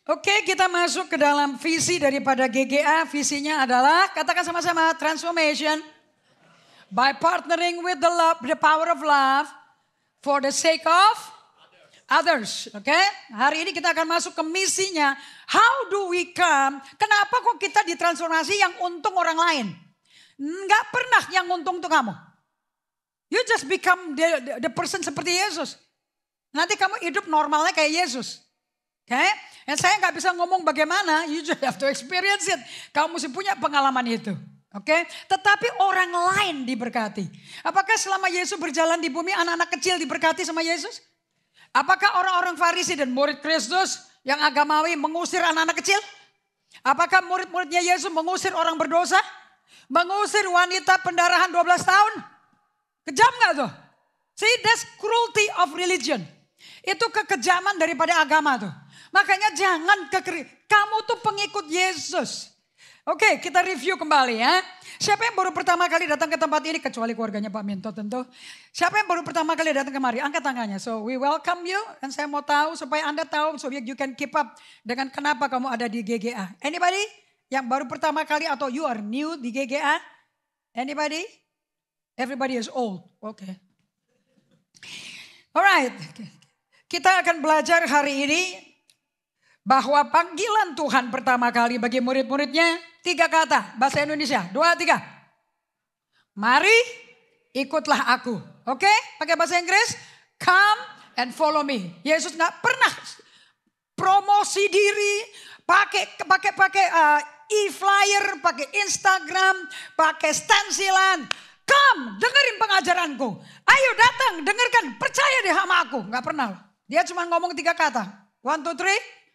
Oke, kita masuk ke dalam visi daripada GGA. Visinya adalah, katakan sama-sama, transformation by partnering with the power of love for the sake of others. Oke, hari ini kita akan masuk ke misinya. How do we come? Kenapa kok kita ditransformasi yang untung orang lain? Nggak pernah yang untung untuk kamu. You just become the person seperti Yesus. Nanti kamu hidup normalnya kayak Yesus. Oke, dan saya nggak bisa ngomong bagaimana, you just have to experience it. Kamu mesti punya pengalaman itu. Oke, tetapi orang lain diberkati. Apakah selama Yesus berjalan di bumi anak-anak kecil diberkati sama Yesus? Apakah orang-orang Farisi dan murid Kristus yang agamawi mengusir anak-anak kecil? Apakah murid-muridnya Yesus mengusir orang berdosa? Mengusir wanita pendarahan 12 tahun? Kejam gak tuh? See, that's cruelty of religion. Itu kekejaman daripada agama tuh. Makanya jangan kamu tuh pengikut Yesus. Oke, kita review kembali ya. Siapa yang baru pertama kali datang ke tempat ini, kecuali keluarganya Pak Minto tentu. Siapa yang baru pertama kali datang kemari, angkat tangannya. So we welcome you, dan saya mau tahu supaya Anda tahu, so you can keep up dengan kenapa kamu ada di GGA. Anybody yang baru pertama kali atau you are new di GGA? Anybody? Everybody is old. Oke. Alright, kita akan belajar hari ini bahwa panggilan Tuhan pertama kali bagi murid-muridnya 3 kata, bahasa Indonesia, 2, 3. Mari ikutlah aku. Oke, pakai bahasa Inggris, come and follow me. Yesus gak pernah promosi diri, pakai e-flyer, pakai Instagram, pakai stensilan. Come, dengerin pengajaranku. Ayo datang, dengarkan, percaya deh sama aku. Gak pernah. Dia cuma ngomong 3 kata. 1, 2, 3.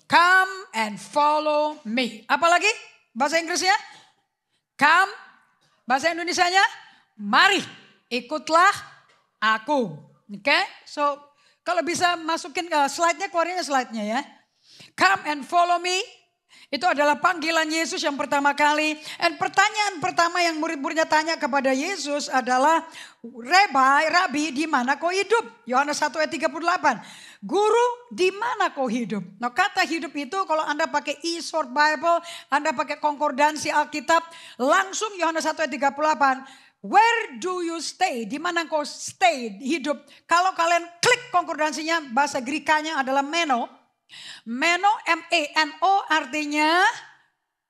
Come and follow me. Apalagi bahasa Inggrisnya? Come. Bahasa Indonesianya? Mari ikutlah aku. Oke, so kalau bisa masukin ke slide-nya, keluarin slide-nya ya. Come and follow me. Itu adalah panggilan Yesus yang pertama kali. Dan pertanyaan pertama yang murid-muridnya tanya kepada Yesus adalah, Rabi, di mana kau hidup? Yohanes 1 ayat 38. Guru, di mana kau hidup? Nah, kata hidup itu kalau Anda pakai e-short Bible, Anda pakai konkordansi Alkitab, langsung Yohanes 1 ayat 38. Where do you stay? Di mana kau stay, hidup? Kalau kalian klik konkordansinya, bahasa Grekanya adalah meno. Meno, M-A-N-O artinya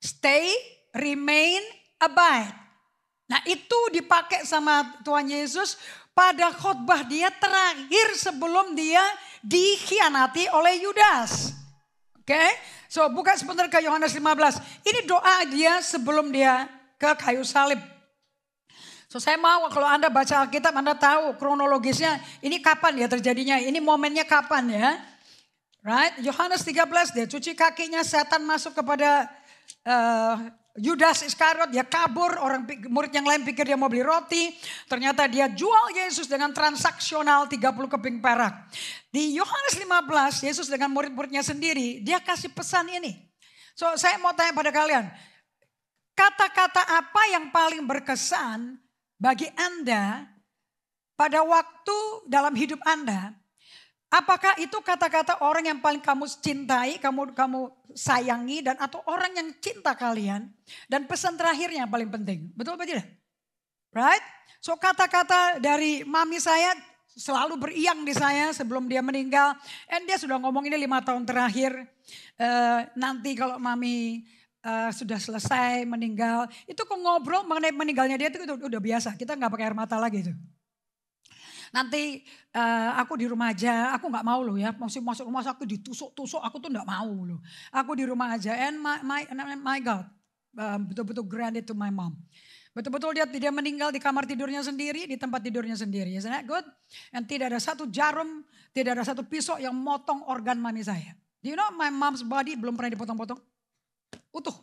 stay, remain, abide. Nah itu dipakai sama Tuhan Yesus pada khotbah dia terakhir sebelum dia dikhianati oleh Yudas. Oke, so buka sebentar ke Yohanes 15. Ini doa dia sebelum dia ke kayu salib. So saya mau kalau Anda baca Alkitab Anda tahu kronologisnya ini kapan ya terjadinya, ini momennya kapan ya. Right, Yohanes 13 dia cuci kakinya, setan masuk kepada Yudas Iskariot, dia kabur, murid yang lain pikir dia mau beli roti, ternyata dia jual Yesus dengan transaksional 30 keping perak. Di Yohanes 15 Yesus dengan murid-muridnya sendiri dia kasih pesan ini. So saya mau tanya pada kalian, kata-kata apa yang paling berkesan bagi Anda pada waktu dalam hidup Anda? Apakah itu kata-kata orang yang paling kamu cintai, kamu sayangi, dan atau orang yang cinta kalian? Dan pesan terakhirnya yang paling penting. Betul apa tidak? Right? So kata-kata dari mami saya selalu beriang di saya sebelum dia meninggal. And dia sudah ngomong ini 5 tahun terakhir. Nanti kalau mami sudah selesai meninggal. Itu kok ngobrol mengenai meninggalnya dia itu udah biasa. Kita gak pakai air mata lagi itu. Nanti aku di rumah aja, aku gak mau loh ya. Masuk rumah aku ditusuk-tusuk, aku tuh gak mau loh. Aku di rumah aja. And my God, betul-betul granted to my mom. Betul-betul dia meninggal di kamar tidurnya sendiri, di tempat tidurnya sendiri. Isn't that good? And tidak ada satu jarum, tidak ada satu pisau yang motong organ mami saya. Do you know my mom's body belum pernah dipotong-potong? Utuh.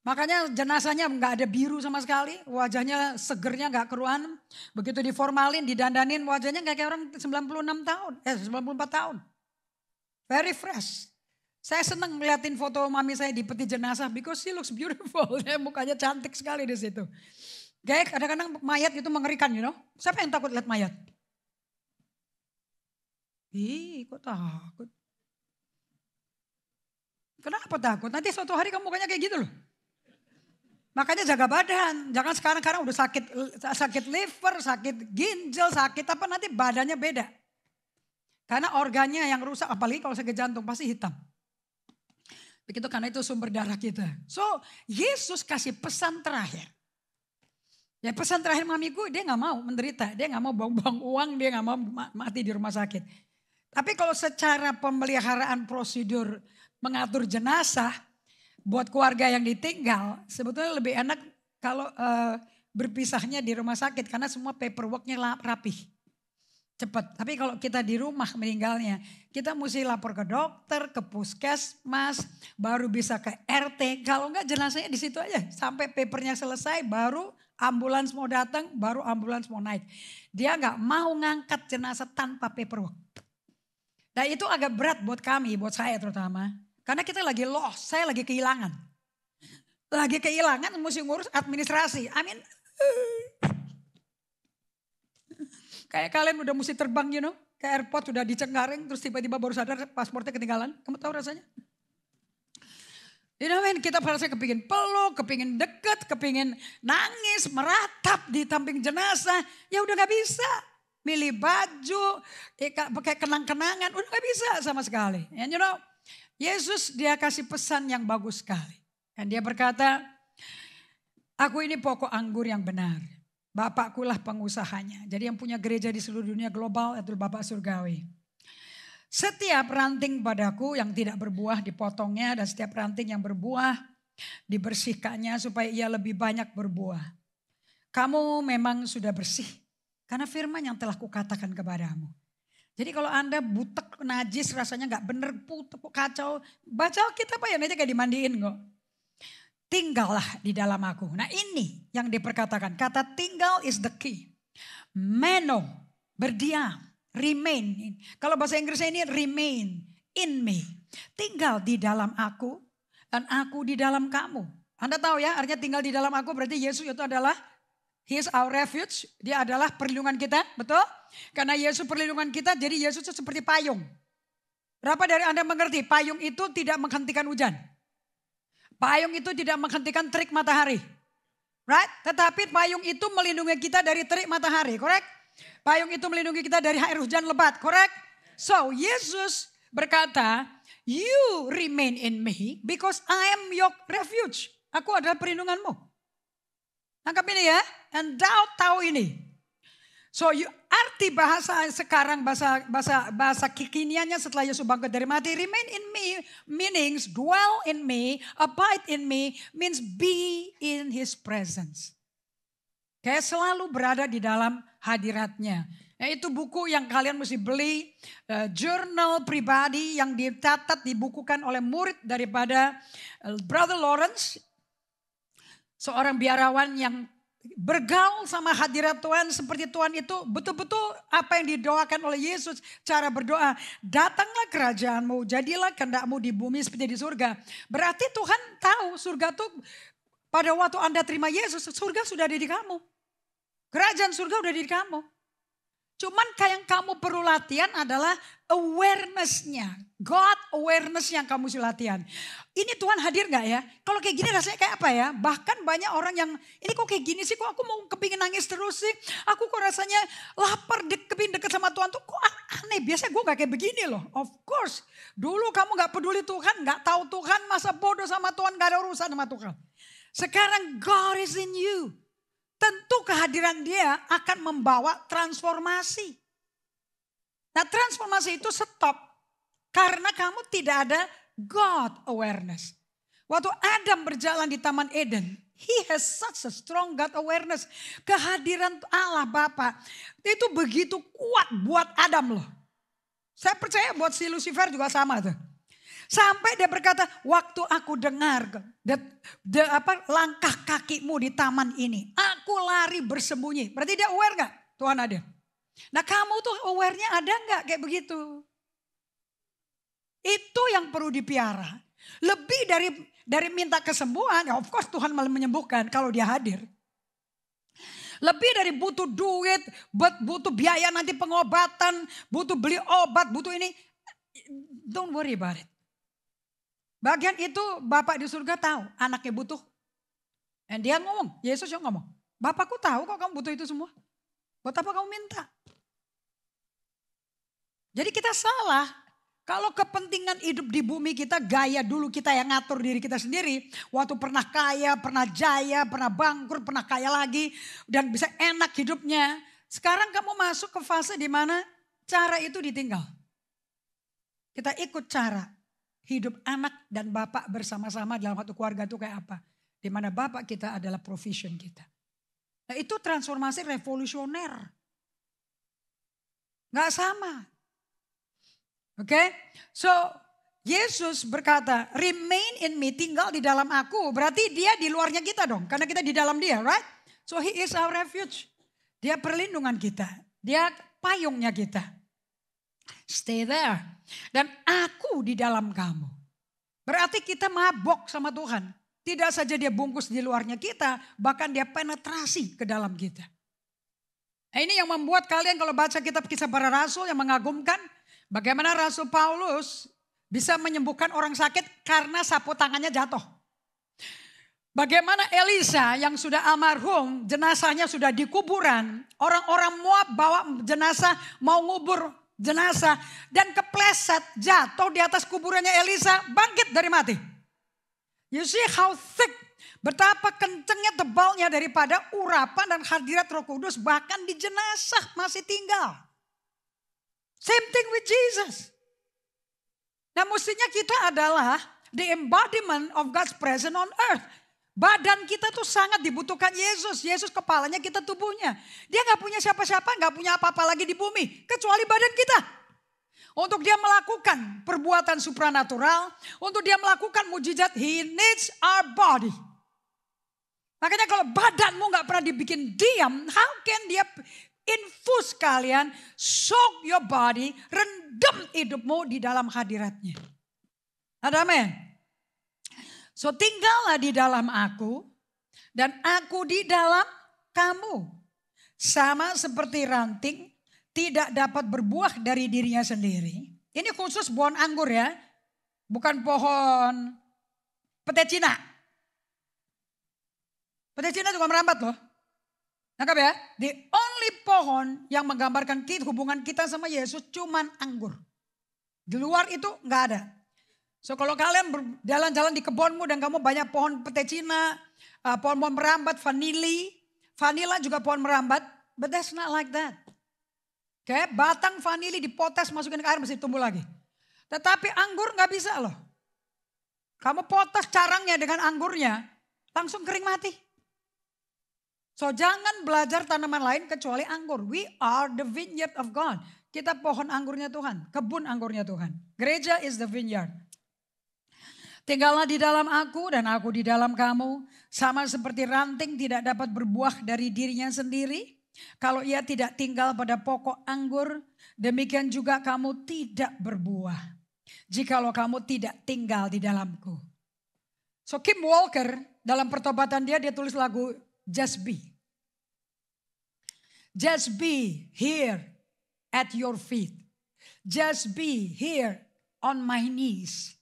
Makanya jenazahnya nggak ada biru sama sekali, wajahnya segernya nggak keruan. Begitu diformalin, didandanin, wajahnya nggak kayak orang 94 tahun. Very fresh. Saya senang ngeliatin foto mami saya di peti jenazah because she looks beautiful. Mukanya cantik sekali di situ. Kayak kadang-kadang mayat itu mengerikan, you know. Siapa yang takut lihat mayat? Ih, kok takut? Kenapa takut? Nanti suatu hari kamu mukanya kayak gitu loh. Makanya jaga badan. Jangan sekarang udah sakit liver, sakit ginjal, sakit apa nanti badannya beda. Karena organnya yang rusak, apalagi kalau sakit jantung pasti hitam. Begitu karena itu sumber darah kita. So Yesus kasih pesan terakhir. Ya pesan terakhir mamiku dia gak mau menderita. Dia gak mau buang-buang uang, dia gak mau mati di rumah sakit. Tapi kalau secara pemeliharaan prosedur mengatur jenazah. Buat keluarga yang ditinggal sebetulnya lebih enak kalau berpisahnya di rumah sakit. Karena semua paperworknya rapih. Cepat. Tapi kalau kita di rumah meninggalnya. Kita mesti lapor ke dokter, ke puskesmas. Baru bisa ke RT. Kalau enggak jenazahnya di situ aja. Sampai papernya selesai baru ambulans mau datang. Baru ambulans mau naik. Dia enggak mau ngangkat jenazah tanpa paperwork. Nah itu agak berat buat kami. Buat saya terutama. Karena kita lagi lost, saya lagi kehilangan. Lagi kehilangan mesti ngurus administrasi. Amin. Kayak kalian udah mesti terbang ke airport udah di Cengkareng terus tiba-tiba baru sadar pasportnya ketinggalan. Kamu tahu rasanya? Kita rasanya kepingin peluk, kepingin deket, kepingin nangis, meratap di samping jenazah. Ya udah gak bisa. Milih baju, pakai kenang-kenangan, udah gak bisa sama sekali. And Yesus dia kasih pesan yang bagus sekali. Dan dia berkata, aku ini pokok anggur yang benar. Bapakkulah pengusahanya. Jadi yang punya gereja di seluruh dunia global itu Bapak Surgawi. Setiap ranting padaku yang tidak berbuah dipotongnya. Dan setiap ranting yang berbuah dibersihkannya supaya ia lebih banyak berbuah. Kamu memang sudah bersih. Karena firman yang telah kukatakan kepadamu. Jadi kalau Anda butek, najis, rasanya gak bener, kacau. Baca Alkitab apa ya, nanti gak dimandiin kok. Tinggallah di dalam aku. Nah ini yang diperkatakan. Kata tinggal is the key. Meno, berdiam, remain. Kalau bahasa Inggrisnya ini remain in me. Tinggal di dalam aku dan aku di dalam kamu. Anda tahu ya artinya tinggal di dalam aku berarti Yesus itu adalah He is our refuge. Dia adalah perlindungan kita. Betul? Karena Yesus perlindungan kita. Jadi Yesus itu seperti payung. Berapa dari Anda mengerti? Payung itu tidak menghentikan hujan. Payung itu tidak menghentikan terik matahari. Right? Tetapi payung itu melindungi kita dari terik matahari. Correct? Payung itu melindungi kita dari air hujan lebat. Correct? So Yesus berkata, you remain in me because I am your refuge. Aku adalah perlindunganmu. Tangkap ini ya. And thou tahu ini. So arti bahasa sekarang bahasa kekiniannya setelah Yesus bangkit dari mati. Remain in me meanings dwell in me, abide in me means be in his presence. Kayak selalu berada di dalam hadiratnya. Nah, itu buku yang kalian mesti beli. Jurnal pribadi yang dicatat, dibukukan oleh murid daripada Brother Lawrence. Seorang biarawan yang bergaul sama hadirat Tuhan seperti Tuhan itu betul-betul apa yang didoakan oleh Yesus. Cara berdoa, datanglah kerajaanmu, jadilah kehendakmu di bumi seperti di surga. Berarti Tuhan tahu surga itu pada waktu Anda terima Yesus, surga sudah ada di kamu. Kerajaan surga sudah ada di kamu. Cuman yang kamu perlu latihan adalah awareness-nya. God awareness yang kamu mesti latihan. Ini Tuhan hadir gak ya? Kalau kayak gini rasanya kayak apa ya? Bahkan banyak orang yang ini kok kayak gini sih? Kok aku mau kepingin nangis terus sih? Aku kok rasanya lapar kepingin deket sama Tuhan tuh kok aneh. Biasanya gue gak kayak begini loh. Of course. Dulu kamu gak peduli Tuhan, gak tahu Tuhan, masa bodoh sama Tuhan, gak ada urusan sama Tuhan. Sekarang God is in you. Tentu kehadiran dia akan membawa transformasi. Nah transformasi itu stop. Karena kamu tidak ada God awareness. Waktu Adam berjalan di Taman Eden. He has such a strong God awareness. Kehadiran Allah Bapa itu begitu kuat buat Adam loh. Saya percaya buat si Lucifer juga sama tuh. Sampai dia berkata, waktu aku dengar langkah kakimu di taman ini. Aku lari bersembunyi. Berarti dia aware gak? Tuhan ada. Nah kamu tuh aware-nya ada gak kayak begitu? Itu yang perlu dipiara. Lebih dari minta kesembuhan. Ya of course Tuhan malah menyembuhkan kalau dia hadir. Lebih dari butuh duit, butuh biaya nanti pengobatan, butuh beli obat, butuh ini. Don't worry about it. Bagian itu Bapak di surga tahu anaknya butuh. Dan dia ngomong, Yesus yang ngomong. Bapakku tahu kok kamu butuh itu semua. Buat apa kamu minta? Jadi kita salah. Kalau kepentingan hidup di bumi kita, gaya dulu kita yang ngatur diri kita sendiri. Waktu pernah kaya, pernah jaya, pernah bangkrut, pernah kaya lagi. Dan bisa enak hidupnya. Sekarang kamu masuk ke fase di mana cara itu ditinggal. Kita ikut cara hidup anak dan bapak bersama-sama dalam satu keluarga itu kayak apa. Di mana bapak kita adalah provision kita. Nah itu transformasi revolusioner. Gak sama. Oke, so Yesus berkata, remain in me, tinggal di dalam aku. Berarti dia di luarnya kita dong, karena kita di dalam dia, right? So he is our refuge. Dia perlindungan kita, dia payungnya kita. Stay there. Dan aku di dalam kamu. Berarti kita mabok sama Tuhan. Tidak saja dia bungkus di luarnya kita, bahkan dia penetrasi ke dalam kita. Nah, ini yang membuat kalian kalau baca kitab Kisah Para Rasul yang mengagumkan. Bagaimana Rasul Paulus bisa menyembuhkan orang sakit karena sapu tangannya jatuh. Bagaimana Elisa yang sudah almarhum, jenazahnya sudah di kuburan. Orang-orang Moab bawa jenazah, mau ngubur jenazah. Dan kepleset jatuh di atas kuburannya Elisa, bangkit dari mati. You see how thick, betapa kencengnya tebalnya daripada urapan dan hadirat Roh Kudus. Bahkan di jenazah masih tinggal. Same thing with Jesus. Nah mestinya kita adalah the embodiment of God's presence on earth. Badan kita tuh sangat dibutuhkan Yesus. Yesus kepalanya, kita tubuhnya. Dia gak punya siapa-siapa, gak punya apa-apa lagi di bumi. Kecuali badan kita. Untuk dia melakukan perbuatan supranatural. Untuk dia melakukan mujizat, he needs our body. Makanya kalau badanmu gak pernah dibikin diam, how can dia infus kalian, soak your body, rendam hidupmu di dalam hadiratnya. Amin. So tinggallah di dalam aku dan aku di dalam kamu. Sama seperti ranting tidak dapat berbuah dari dirinya sendiri. Ini khusus pohon anggur ya. Bukan pohon pete Cina. Pete Cina juga merambat loh. Nangkap ya? The only pohon yang menggambarkan hubungan kita sama Yesus cuman anggur. Di luar itu nggak ada. So kalau kalian berjalan-jalan di kebunmu dan kamu banyak pohon pete Cina, pohon-pohon merambat, vanila juga pohon merambat, but that's not like that. Oke, batang vanili dipotes masukin ke air masih tumbuh lagi. Tetapi anggur nggak bisa loh. Kamu potes carangnya dengan anggurnya, langsung kering mati. So jangan belajar tanaman lain kecuali anggur. We are the vineyard of God. Kita pohon anggurnya Tuhan. Kebun anggurnya Tuhan. Gereja is the vineyard. Tinggallah di dalam aku dan aku di dalam kamu. Sama seperti ranting tidak dapat berbuah dari dirinya sendiri. Kalau ia tidak tinggal pada pokok anggur. Demikian juga kamu tidak berbuah. Jikalau kamu tidak tinggal di dalamku. So Kim Walker dalam pertobatan dia tulis lagu Just Be. Just be here at your feet. Just be here on my knees.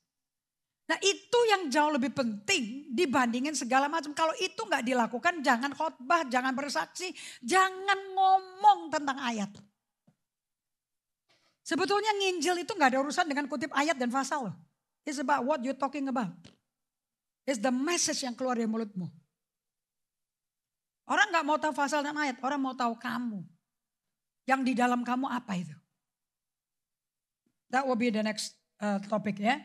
Nah itu yang jauh lebih penting dibandingin segala macam. Kalau itu gak dilakukan jangan khotbah, jangan bersaksi, jangan ngomong tentang ayat. Sebetulnya nginjil itu gak ada urusan dengan kutip ayat dan pasal loh. It's about what you're talking about. It's the message yang keluar dari mulutmu. Orang gak mau tahu pasal dan ayat, orang mau tahu kamu. Yang di dalam kamu apa itu? That will be the next topic ya.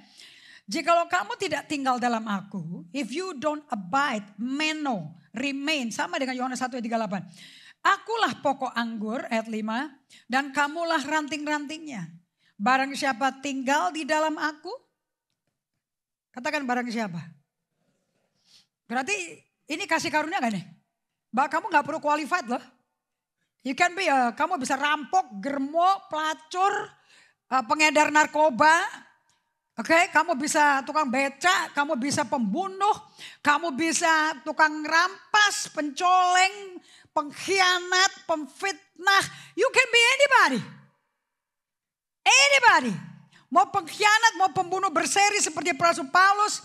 Jikalau kamu tidak tinggal dalam aku, if you don't abide, meno, remain. Sama dengan Yohanes 1 ayat 38. Akulah pokok anggur ayat 5 dan kamulah ranting-rantingnya. Barang siapa tinggal di dalam aku, katakan barang siapa. Berarti ini kasih karunia gak nih? Bahwa kamu gak perlu qualified loh. You can be, kamu bisa rampok, germo, pelacur, pengedar narkoba, Oke, kamu bisa tukang beca, kamu bisa pembunuh, kamu bisa tukang rampas, pencoleng, pengkhianat, pemfitnah. You can be anybody. Anybody. Mau pengkhianat, mau pembunuh berseri seperti Rasul Paulus.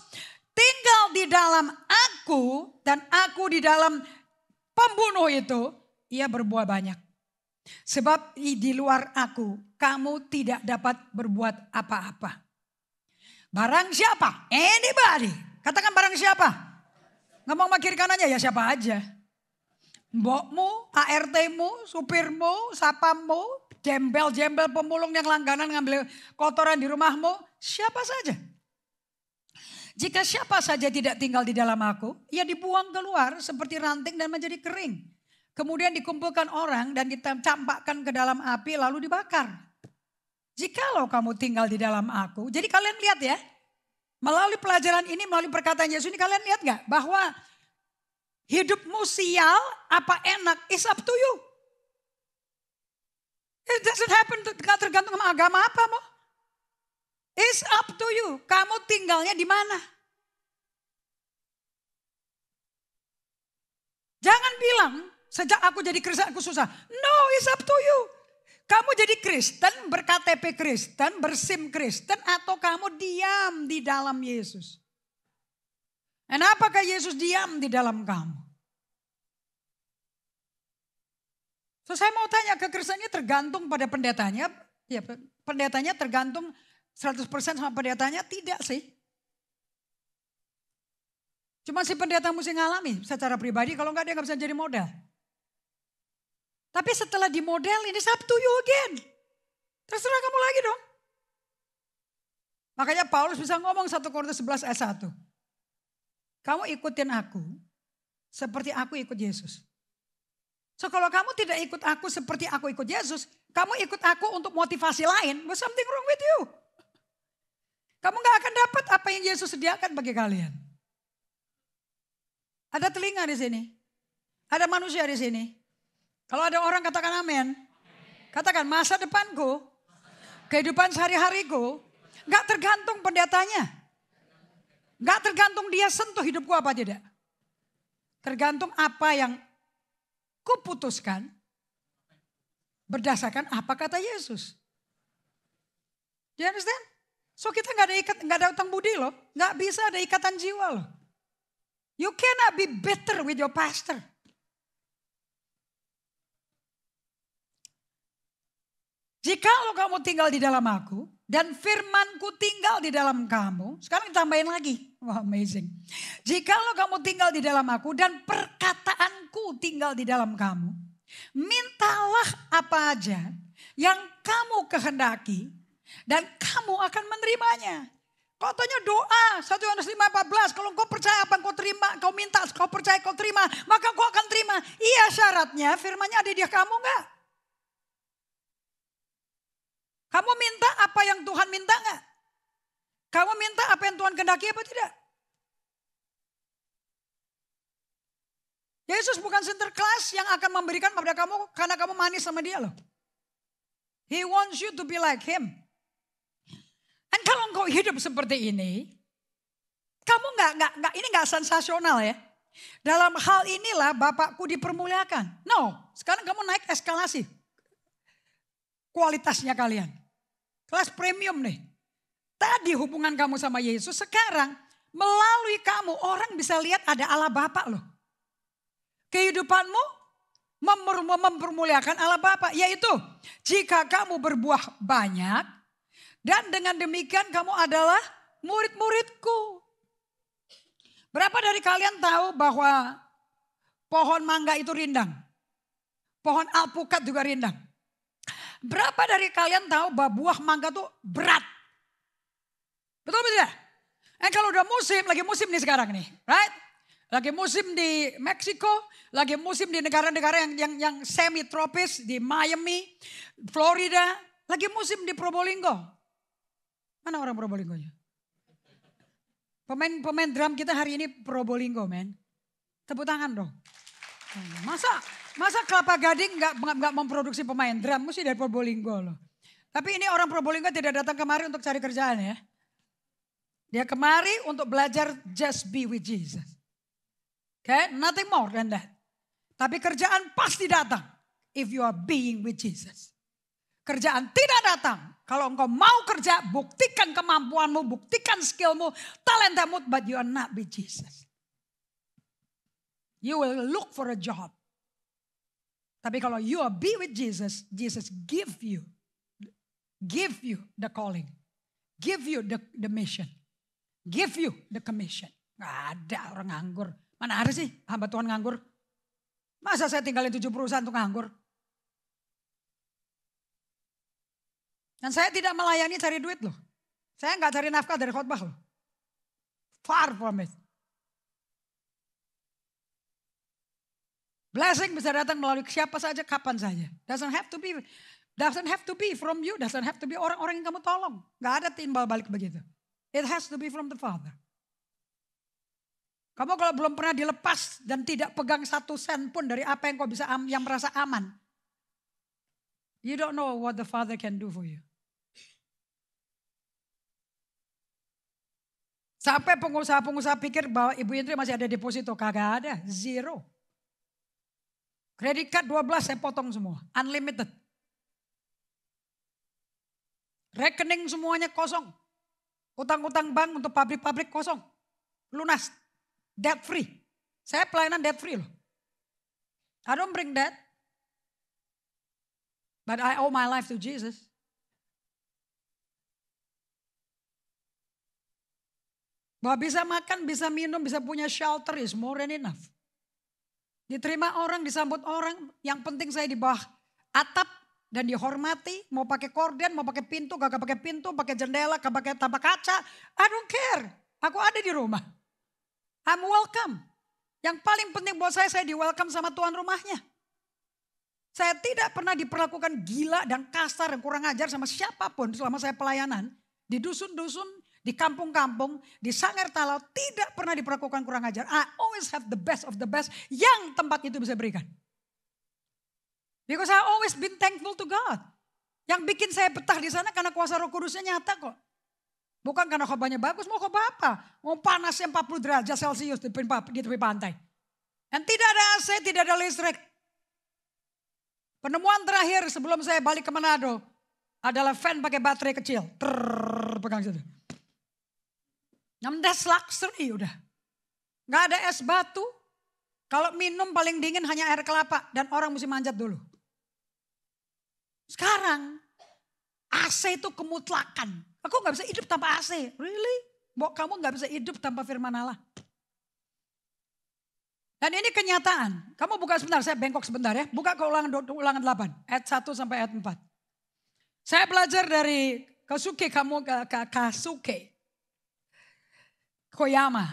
Tinggal di dalam aku dan aku di dalam pembunuh itu, ia berbuah banyak. Sebab di luar aku, kamu tidak dapat berbuat apa-apa. Barang siapa? Anybody. Katakan barang siapa? Ngomong sama kiri kanannya ya siapa aja. Mbokmu, ART-mu, supirmu, sapamu, jembel-jembel pemulung yang langganan ngambil kotoran di rumahmu. Siapa saja. Jika siapa saja tidak tinggal di dalam aku, ia dibuang keluar seperti ranting dan menjadi kering. Kemudian dikumpulkan orang dan dicampakkan ke dalam api lalu dibakar. Jikalau kamu tinggal di dalam aku. Jadi kalian lihat ya. Melalui pelajaran ini, melalui perkataan Yesus ini kalian lihat gak? Bahwa hidupmu sial apa enak is up to you. It doesn't happen, gak tergantung sama agama apa mo. It's up to you. Kamu tinggalnya di mana? Jangan bilang sejak aku jadi Kristen aku susah. No, it's up to you. Kamu jadi Kristen, ber-KTP Kristen, ber-SIM Kristen, atau kamu diam di dalam Yesus? Dan apakah Yesus diam di dalam kamu? So saya mau tanya, kekristenannya tergantung pada pendetanya. Ya, pendetanya tergantung 100% sama pendetanya? Tidak sih. Cuma si pendeta mesti ngalami secara pribadi, kalau enggak dia enggak bisa jadi model. Tapi setelah di model ini up to you again. Terserah kamu lagi dong. Makanya Paulus bisa ngomong 1 Korintus 11 ayat 1. Kamu ikutin aku seperti aku ikut Yesus. So kalau kamu tidak ikut aku seperti aku ikut Yesus. Kamu ikut aku untuk motivasi lain. There's something wrong with you. Kamu gak akan dapat apa yang Yesus sediakan bagi kalian. Ada telinga di sini. Ada manusia di sini. Kalau ada orang katakan amin. Katakan masa depanku, kehidupan sehari-hariku, gak tergantung pendetanya. Gak tergantung dia sentuh hidupku apa tidak. Tergantung apa yang kuputuskan berdasarkan apa kata Yesus. Do you understand? So kita gak ada utang budi loh. Gak bisa ada ikatan jiwa loh. You cannot be better with your pastor. Jikalau kamu tinggal di dalam aku dan firmanku tinggal di dalam kamu. Sekarang ditambahin lagi. Wah, amazing. Jikalau kamu tinggal di dalam aku dan perkataanku tinggal di dalam kamu. Mintalah apa aja yang kamu kehendaki dan kamu akan menerimanya. Katanya doa 1 Yohanes 5:14. Kalau kau percaya apa yang kau terima, kau minta, kau percaya kau terima, maka kau akan terima. Iya, syaratnya firmannya ada di kamu enggak? Kamu minta apa yang Tuhan minta enggak? Kamu minta apa yang Tuhan kehendaki apa tidak? Yesus bukan sinterklas yang akan memberikan kepada kamu karena kamu manis sama dia loh. He wants you to be like him. Dan kalau engkau hidup seperti ini, kamu ini enggak sensasional ya. Dalam hal inilah Bapakku dipermuliakan. No, sekarang kamu naik eskalasi kualitasnya kalian. Kelas premium nih. Tadi hubungan kamu sama Yesus, sekarang melalui kamu orang bisa lihat ada Allah Bapa loh. Kehidupanmu mempermuliakan Allah Bapa, yaitu jika kamu berbuah banyak dan dengan demikian kamu adalah murid-muridku. Berapa dari kalian tahu bahwa pohon mangga itu rindang? Pohon alpukat juga rindang. Berapa dari kalian tahu bahwa buah mangga itu berat? Betul tidak? Kalau udah musim, lagi musim nih sekarang nih, right? Lagi musim di Meksiko, lagi musim di negara-negara yang semi tropis, di Miami, Florida, lagi musim di Probolinggo. Mana orang Probolinggonya? Pemain drum kita hari ini Probolinggo, men. Tepuk tangan dong. Masa Kelapa Gading nggak memproduksi pemain drum, mesti dari Probolinggo loh. Tapi ini orang Probolinggo tidak datang kemari untuk cari kerjaan ya. Dia kemari untuk belajar just be with Jesus. Okay, nothing more than that. Tapi kerjaan pasti datang if you are being with Jesus. Kerjaan tidak datang. Kalau engkau mau kerja, buktikan kemampuanmu, buktikan skillmu, talentamu, but you are not with Jesus. You will look for a job. Tapi kalau you are be with Jesus, Jesus give you the calling. Give you the mission. Give you the commission. Gak ada orang nganggur. Mana ada sih hamba Tuhan nganggur? Masa saya tinggalin 7 perusahaan untuk nganggur? Dan saya tidak melayani cari duit loh. Saya gak cari nafkah dari khotbah loh. Far from it. Blessing bisa datang melalui siapa saja, kapan saja. Doesn't have to be from you. Doesn't have to be orang-orang yang kamu tolong. Gak ada timbal balik begitu. It has to be from the Father. Kamu kalau belum pernah dilepas dan tidak pegang 1 sen pun dari apa yang kau bisa yang merasa aman. You don't know what the Father can do for you. Sampai pengusaha-pengusaha pikir bahwa Ibu Indri masih ada deposito. Kagak ada, zero. Kredit card 12 saya potong semua, unlimited. Rekening semuanya kosong. Utang-utang bank untuk pabrik-pabrik kosong. Lunas. Debt free. Saya pelayanan debt free loh. I don't bring debt. But I owe my life to Jesus. Bahwa bisa makan, bisa minum, bisa punya shelter is more than enough. Diterima orang, disambut orang. Yang penting saya di bawah atap dan dihormati. Mau pakai korden, mau pakai pintu, gak pakai pintu, pakai jendela, gak pakai tapak kaca. I don't care. Aku ada di rumah. I'm welcome. Yang paling penting buat saya di welcome sama tuan rumahnya. Saya tidak pernah diperlakukan gila dan kasar dan kurang ajar sama siapapun selama saya pelayanan. Di dusun-dusun, di kampung-kampung, di Sangir-Talau tidak pernah diperlakukan kurang ajar. I always have the best of the best yang tempat itu bisa berikan. Because I always been thankful to God. Yang bikin saya betah di sana karena kuasa Roh Kudusnya nyata kok. Bukan karena khotbahnya bagus, mau khotbah apa? Mau panasnya 40 derajat Celcius di tepi pantai. Dan tidak ada AC, tidak ada listrik. Penemuan terakhir sebelum saya balik ke Manado adalah fan pakai baterai kecil. Pegang situ. That's luxury udah. Gak ada es batu. Kalau minum paling dingin hanya air kelapa dan orang mesti manjat dulu. Sekarang AC itu kemutlakan. Aku gak bisa hidup tanpa AC. Really? Kamu gak bisa hidup tanpa firman Allah. Dan ini kenyataan. Kamu buka sebentar, saya bengkok sebentar ya. Buka ke ulangan 8, ayat 1 sampai ayat 4. Saya belajar dari Kasuke Koyama.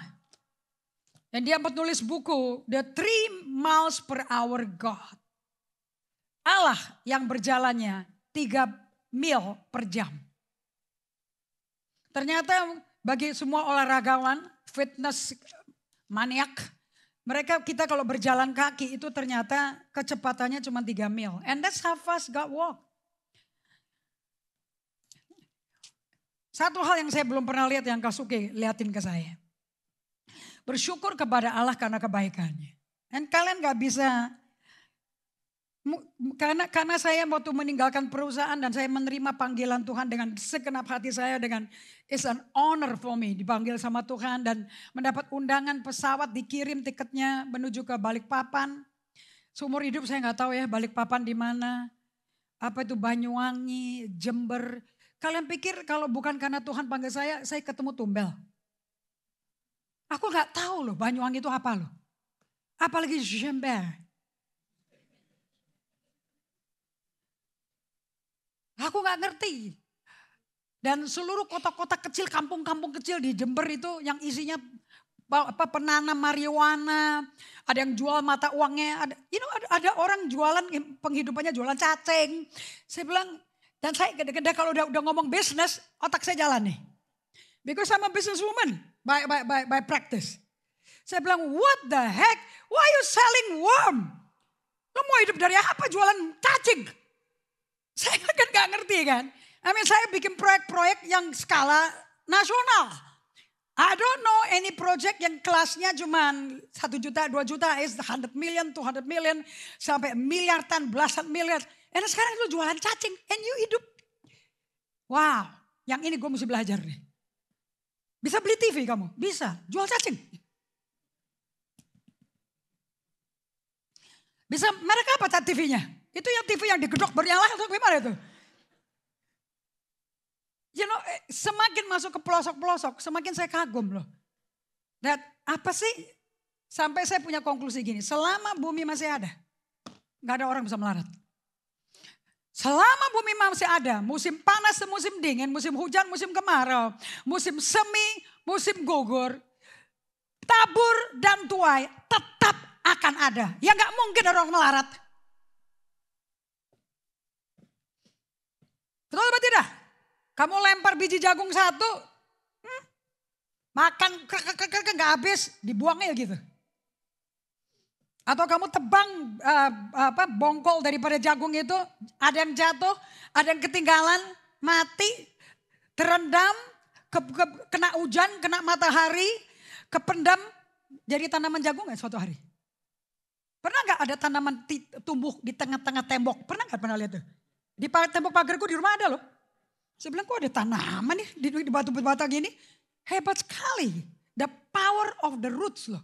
Dan dia menulis buku The 3 Miles per Hour God. Allah yang berjalannya 3 mil per jam. Ternyata bagi semua olahragawan, fitness maniak, kita kalau berjalan kaki itu ternyata kecepatannya cuma 3 mil. And that's how fast God walk. Satu hal yang saya belum pernah lihat yang Kasuke liatin ke saya. Bersyukur kepada Allah karena kebaikannya. Dan kalian gak bisa, karena saya waktu meninggalkan perusahaan dan saya menerima panggilan Tuhan dengan segenap hati saya, dengan it's an honor for me dipanggil sama Tuhan dan mendapat undangan pesawat, dikirim tiketnya menuju ke Balikpapan. Seumur hidup saya gak tahu ya Balikpapan di mana, apa itu Banyuwangi, Jember. Kalian pikir kalau bukan karena Tuhan panggil saya ketemu Tumbel. Aku gak tahu loh Banyuwangi itu apa loh. Apalagi Jember. Aku gak ngerti. Dan seluruh kota-kota kecil, kampung-kampung kecil di Jember itu yang isinya penanam marijuana, ada yang jual mata uangnya, ada orang jualan penghidupannya jualan cacing. Saya bilang, dan saya gede-gede kalau udah ngomong bisnis, otak saya jalan nih. Because I'm a businesswoman by practice. Saya bilang, what the heck? Why are you selling worm? Lo mau hidup dari apa jualan cacing? Saya kan gak ngerti kan. Saya bikin proyek-proyek yang skala nasional. I don't know any project yang kelasnya cuman 1 juta, 2 juta, is 100 million, 200 million, sampai miliaran, belasan miliar. And sekarang lu jualan cacing, and you hidup. Wow, yang ini gue mesti belajar nih. Bisa beli TV kamu? Bisa, jual cacing. Bisa, mereka apa TV-nya? Itu yang TV yang digedok bernyala atau gimana itu? You know, semakin masuk ke pelosok-pelosok, semakin saya kagum loh. Dan apa sih, sampai saya punya konklusi gini, selama bumi masih ada, gak ada orang bisa melarat. Selama bumi masih ada, musim panas, musim dingin, musim hujan, musim kemarau, musim semi, musim gugur, tabur dan tuai tetap akan ada. Ya gak mungkin ada orang melarat. Betul apa tidak? Kamu lempar biji jagung 1, makan gak habis, dibuangnya gitu. Atau kamu tebang bongkol daripada jagung itu, ada yang jatuh, ada yang ketinggalan, mati, terendam, kena hujan, kena matahari, kependam, jadi tanaman jagung gak suatu hari? Pernah gak ada tanaman tumbuh di tengah-tengah tembok? Pernah gak pernah lihat tuh? Di tembok pagarku di rumah ada loh. Saya bilang kok ada tanaman nih di batu-batu gini. Hebat sekali. The power of the roots loh.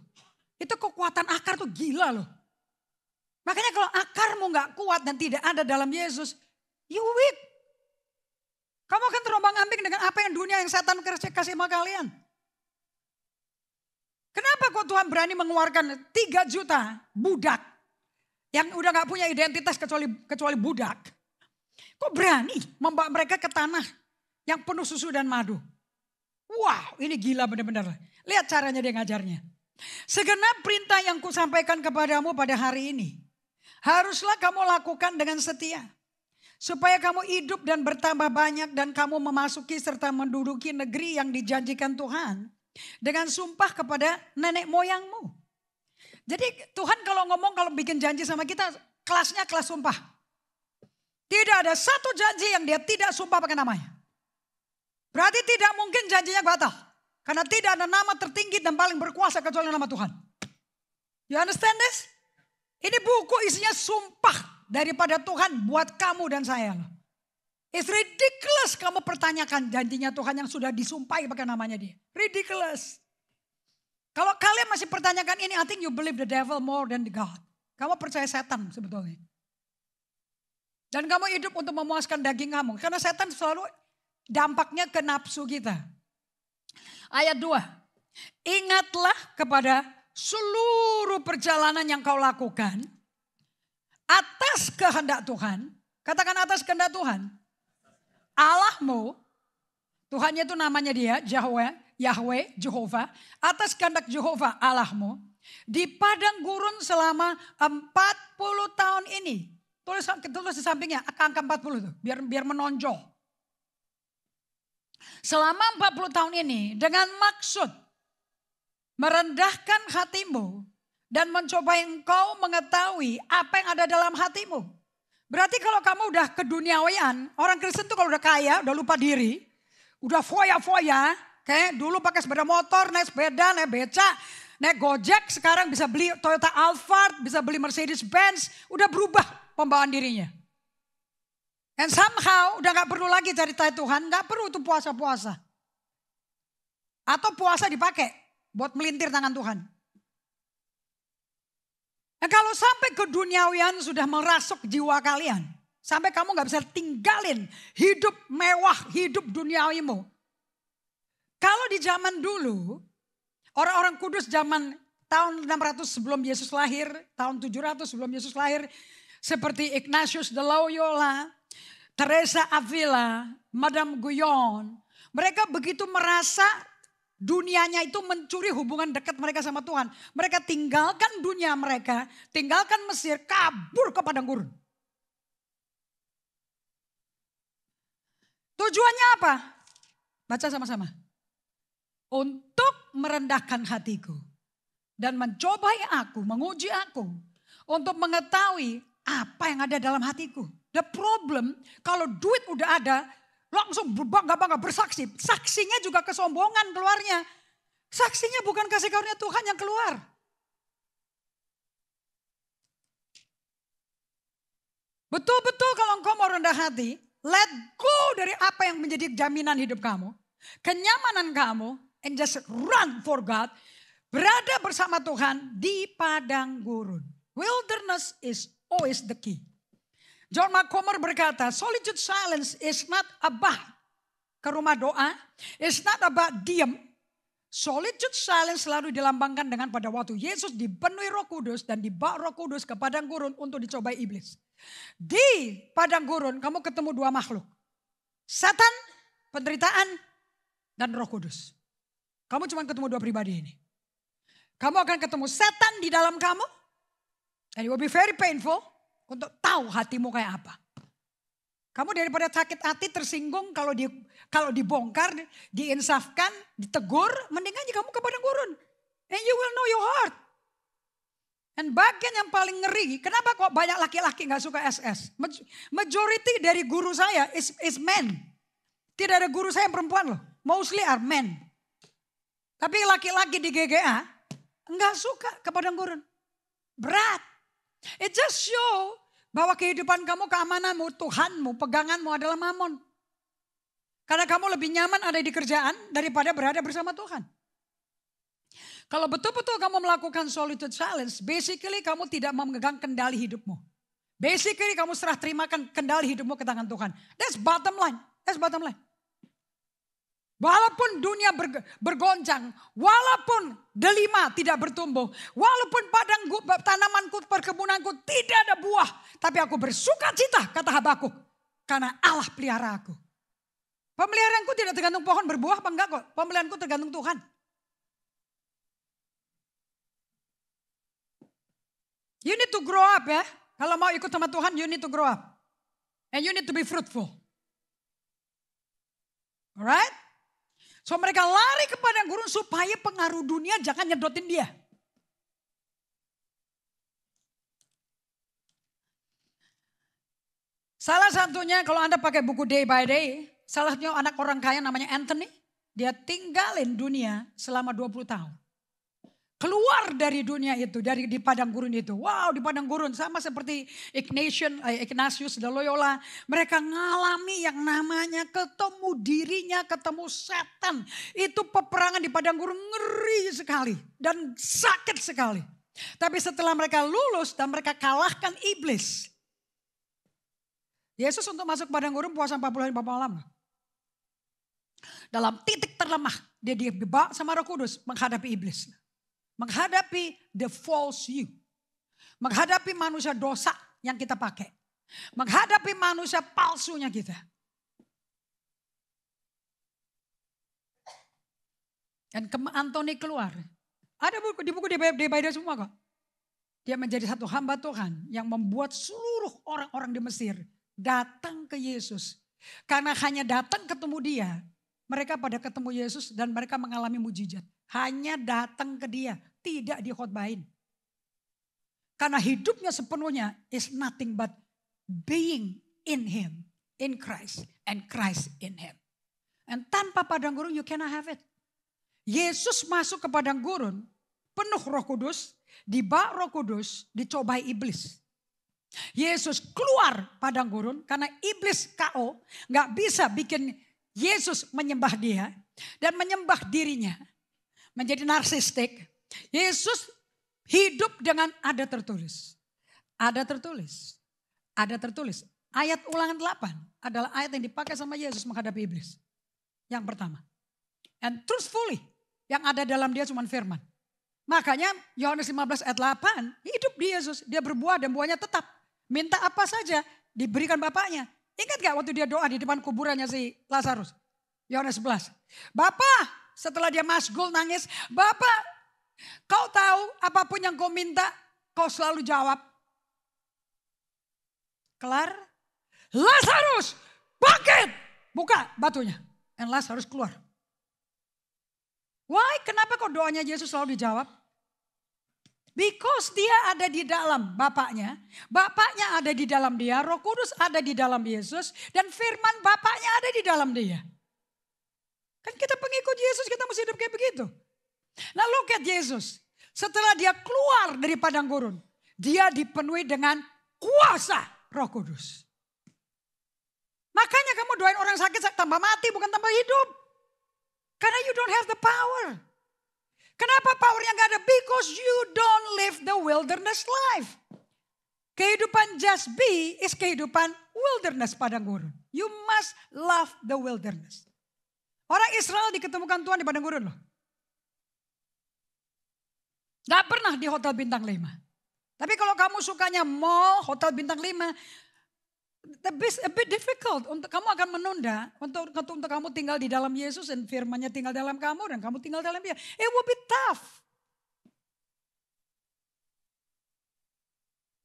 Itu kekuatan akar tuh gila loh. Makanya kalau akarmu gak kuat dan tidak ada dalam Yesus. You weak. Kamu akan terombang ambing dengan apa yang dunia yang setan kasih sama kalian. Kenapa kok Tuhan berani mengeluarkan 3 juta budak. Yang udah gak punya identitas kecuali budak. Kok berani membawa mereka ke tanah yang penuh susu dan madu? Wow, ini gila benar-benar. Lihat caranya dia ngajarnya. Segenap perintah yang kusampaikan kepadamu pada hari ini, haruslah kamu lakukan dengan setia. Supaya kamu hidup dan bertambah banyak dan kamu memasuki serta menduduki negeri yang dijanjikan Tuhan. Dengan sumpah kepada nenek moyangmu. Jadi Tuhan kalau bikin janji sama kita, kelasnya kelas sumpah. Tidak ada satu janji yang dia tidak sumpah pakai namanya. Berarti tidak mungkin janjinya batal. Karena tidak ada nama tertinggi dan paling berkuasa kecuali nama Tuhan. You understand this? Ini buku isinya sumpah daripada Tuhan buat kamu dan saya. It's ridiculous kamu pertanyakan janjinya Tuhan yang sudah disumpahi pakai namanya dia. Ridiculous. Kalau kalian masih pertanyakan ini, I think you believe the devil more than the God. Kamu percaya setan sebetulnya. Dan kamu hidup untuk memuaskan daging kamu. Karena setan selalu dampaknya ke nafsu kita. Ayat 2. Ingatlah kepada seluruh perjalanan yang kau lakukan. Atas kehendak Tuhan. Katakan atas kehendak Tuhan. Allahmu. Tuhannya itu namanya dia. Yahweh, Jehovah. Atas kehendak Jehovah Allahmu. Di padang gurun selama 40 tahun ini. Tulis di sampingnya angka 40 tuh. Biar menonjol. Selama 40 tahun ini dengan maksud merendahkan hatimu dan mencoba engkau mengetahui apa yang ada dalam hatimu. Berarti kalau kamu udah keduniawian, orang Kristen tuh kalau udah kaya, udah lupa diri, udah foya-foya, kayak dulu pakai sepeda motor, naik sepeda, naik beca, naik Gojek, sekarang bisa beli Toyota Alphard, bisa beli Mercedes Benz, udah berubah pembawaan dirinya. And somehow udah gak perlu lagi cari Tuhan, gak perlu itu puasa-puasa. Atau puasa dipakai buat melintir tangan Tuhan. Nah, kalau sampai keduniawian sudah merasuk jiwa kalian. Sampai kamu gak bisa tinggalin hidup mewah, hidup duniawimu. Kalau di zaman dulu, orang-orang kudus zaman tahun 600 sebelum Yesus lahir, tahun 700 sebelum Yesus lahir, seperti Ignatius de Loyola, Teresa Avila, Madame Guyon. Mereka begitu merasa dunianya itu mencuri hubungan dekat mereka sama Tuhan. Mereka tinggalkan dunia mereka, tinggalkan Mesir, kabur ke padang gurun. Tujuannya apa? Baca sama-sama. Untuk merendahkan hatiku dan mencobai aku, menguji aku untuk mengetahui apa yang ada dalam hatiku. The problem kalau duit udah ada langsung berbangga-bangga bersaksi. Saksinya juga kesombongan keluarnya. Saksinya bukan kasih karunia Tuhan yang keluar. Betul-betul kalau engkau mau rendah hati, let go dari apa yang menjadi jaminan hidup kamu. Kenyamanan kamu, and just run for God. Berada bersama Tuhan di padang gurun. Wilderness is always the key. John MacComber berkata, solitude silence is not about ke rumah doa. It's not about diam. Solitude silence selalu dilambangkan dengan pada waktu Yesus dipenuhi Roh Kudus dan dibawa Roh Kudus ke padang gurun untuk dicobai iblis. Di padang gurun kamu ketemu dua makhluk. Setan, penderitaan, dan Roh Kudus. Kamu cuma ketemu dua pribadi ini. Kamu akan ketemu setan di dalam kamu. And it will be very painful untuk tahu hatimu kayak apa. Kamu daripada sakit hati tersinggung kalau dibongkar, diinsafkan, ditegur, mendingan aja kamu ke padang gurun. And you will know your heart. Dan bagian yang paling ngeri, kenapa kok banyak laki-laki gak suka SS? Majority dari guru saya is men. Tidak ada guru saya yang perempuan loh. Mostly are men. Tapi laki-laki di GGA gak suka ke padang gurun. Berat. It just show bahwa kehidupan kamu, keamananmu, Tuhanmu, peganganmu adalah mamon. Karena kamu lebih nyaman ada di kerjaan daripada berada bersama Tuhan. Kalau betul-betul kamu melakukan solitude silence, basically kamu tidak memegang kendali hidupmu. Basically kamu serah terimakan kendali hidupmu ke tangan Tuhan. That's bottom line. That's bottom line. Walaupun dunia bergoncang, walaupun delima tidak bertumbuh, walaupun tanamanku, perkebunanku tidak ada buah, tapi aku bersuka cita, kata Habakuk, karena Allah pelihara aku. Pemeliharaanku tidak tergantung pohon berbuah apa enggak kok, pemeliharaanku tergantung Tuhan. You need to grow up ya, kalau mau ikut sama Tuhan you need to grow up. And you need to be fruitful. Alright? So mereka lari ke padang gurun supaya pengaruh dunia jangan nyedotin dia. Salah satunya kalau Anda pakai buku Day by Day, salah satunya anak orang kaya namanya Anthony, dia tinggalin dunia selama 20 tahun. Keluar dari dunia itu, di padang gurun itu. Wow, di padang gurun sama seperti Ignatius de Loyola. Mereka ngalami yang namanya ketemu dirinya, ketemu setan. Itu peperangan di padang gurun ngeri sekali dan sakit sekali. Tapi setelah mereka lulus dan mereka kalahkan iblis. Yesus untuk masuk padang gurun puasa 40 hari 40 malam. Dalam titik terlemah dia dibawa sama Roh Kudus menghadapi iblis. Menghadapi the false you. Menghadapi manusia dosa yang kita pakai. Menghadapi manusia palsunya kita. Dan Anthony keluar. Ada di buku di Bible semua kok. Dia menjadi satu hamba Tuhan yang membuat seluruh orang-orang di Mesir datang ke Yesus. Karena hanya datang ketemu dia. Mereka pada ketemu Yesus dan mereka mengalami mujizat. Hanya datang ke dia, tidak dikhotbahin. Karena hidupnya sepenuhnya is nothing but being in him, in Christ, and Christ in him. And tanpa padang gurun you cannot have it. Yesus masuk ke padang gurun, penuh Roh Kudus, dibawa Roh Kudus, dicobai iblis. Yesus keluar padang gurun karena iblis KO, gak bisa bikin Yesus menyembah dia dan menyembah dirinya. Menjadi narsistik. Yesus hidup dengan ada tertulis. Ada tertulis. Ada tertulis. Ayat Ulangan 8 adalah ayat yang dipakai sama Yesus menghadapi iblis. Yang pertama. And truthfully. Yang ada dalam dia cuma firman. Makanya Yohanes 15 ayat 8. Hidup di Yesus. Dia berbuah dan buahnya tetap. Minta apa saja diberikan Bapaknya. Ingat gak waktu dia doa di depan kuburannya si Lazarus? Yohanes 11. Bapak. Setelah dia masgul nangis, Bapak, kau tahu apapun yang kau minta, kau selalu jawab. Kelar, Lazarus, bangkit, buka batunya. Dan Lazarus keluar. Why? Kenapa kok doanya Yesus selalu dijawab? Because dia ada di dalam Bapaknya, Bapaknya ada di dalam dia, Roh Kudus ada di dalam Yesus, dan firman Bapaknya ada di dalam dia. Kan kita pengikut Yesus, kita mesti hidup kayak begitu. Nah look at Yesus. Setelah dia keluar dari padang gurun. Dia dipenuhi dengan kuasa Roh Kudus. Makanya kamu doain orang sakit tambah mati bukan tambah hidup. Karena you don't have the power. Kenapa powernya gak ada? Because you don't live the wilderness life. Kehidupan just be is kehidupan wilderness padang gurun. You must love the wilderness. Orang Israel diketemukan Tuhan di padang gurun loh. Gak pernah di hotel bintang 5. Tapi kalau kamu sukanya mall, hotel bintang 5, a bit difficult. Kamu akan menunda untuk kamu tinggal di dalam Yesus dan firman-Nya tinggal dalam kamu dan kamu tinggal dalam Dia. It will be tough.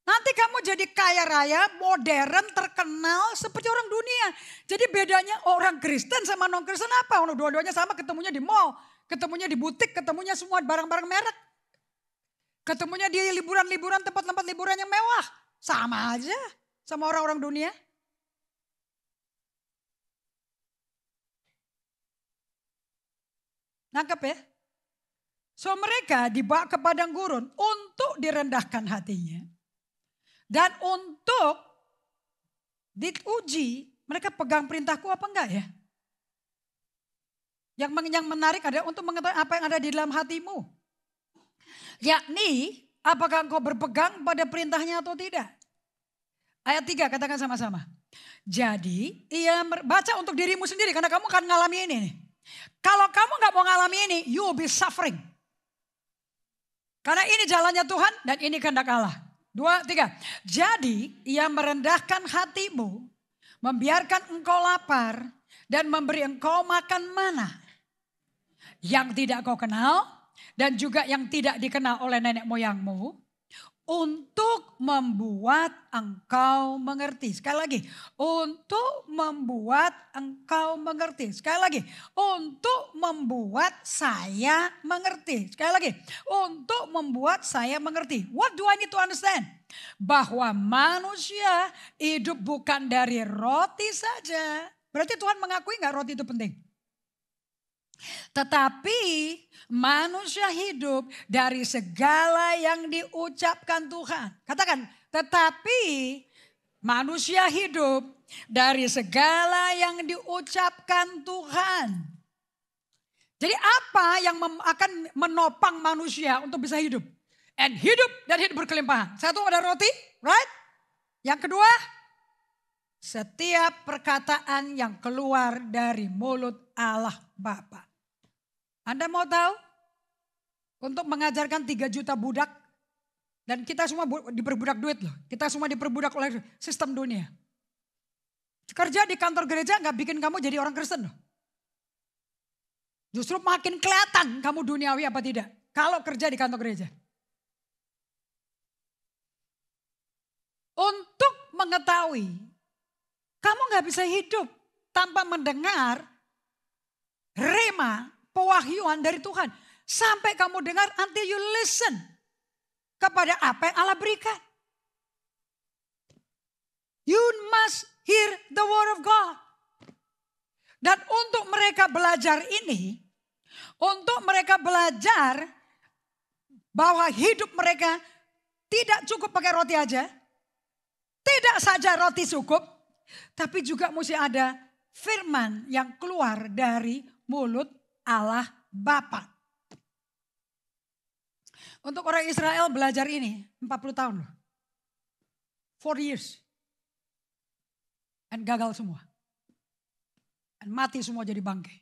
Nanti kamu jadi kaya raya, modern, terkenal seperti orang dunia. Jadi bedanya orang Kristen sama non-Kristen apa? Dua-duanya sama, ketemunya di mall, ketemunya di butik, ketemunya semua barang-barang merek. Ketemunya di liburan-liburan, tempat-tempat liburan yang mewah. Sama aja sama orang-orang dunia. Nangkep ya? So mereka dibawa ke padang gurun untuk direndahkan hatinya. Dan untuk diuji, mereka pegang perintahku apa enggak ya? Yang menarik adalah untuk mengetahui apa yang ada di dalam hatimu. Yakni, apakah engkau berpegang pada perintahnya atau tidak? Ayat 3, katakan sama-sama. Jadi, ia baca untuk dirimu sendiri karena kamu akan ngalami ini nih. Kalau kamu gak mau ngalami ini, you will be suffering. Karena ini jalannya Tuhan dan ini kehendak Allah. 2, 3. Jadi ia merendahkan hatimu, membiarkan engkau lapar dan memberi engkau makan mana yang tidak kau kenal dan juga yang tidak dikenal oleh nenek moyangmu untuk membuat engkau mengerti. Sekali lagi, untuk membuat engkau mengerti. Sekali lagi, untuk membuat saya mengerti. Sekali lagi, untuk membuat saya mengerti. What do I need to understand? Bahwa manusia hidup bukan dari roti saja. Berarti Tuhan mengakui gak roti itu penting? Tetapi manusia hidup dari segala yang diucapkan Tuhan. Katakan, tetapi manusia hidup dari segala yang diucapkan Tuhan. Jadi apa yang akan menopang manusia untuk bisa hidup? And hidup dan hidup berkelimpahan. Satu ada roti, right? Yang kedua, setiap perkataan yang keluar dari mulut Allah Bapa. Anda mau tahu? Untuk mengajarkan 3 juta budak. Dan kita semua diperbudak duit loh. Kita semua diperbudak oleh sistem dunia. Kerja di kantor gereja gak bikin kamu jadi orang Kristen loh. Justru makin kelihatan kamu duniawi apa tidak. Kalau kerja di kantor gereja. Untuk mengetahui. Kamu gak bisa hidup tanpa mendengar rema, pewahyuan dari Tuhan. Sampai kamu dengar until you listen kepada apa yang Allah berikan. You must hear the word of God. Dan untuk mereka belajar ini, untuk mereka belajar bahwa hidup mereka tidak cukup pakai roti aja. Tidak saja roti cukup, tapi juga mesti ada firman yang keluar dari mulut Allah Bapa. Untuk orang Israel belajar ini 40 tahun loh. 4 years. Dan gagal semua. Dan mati semua jadi bangkai.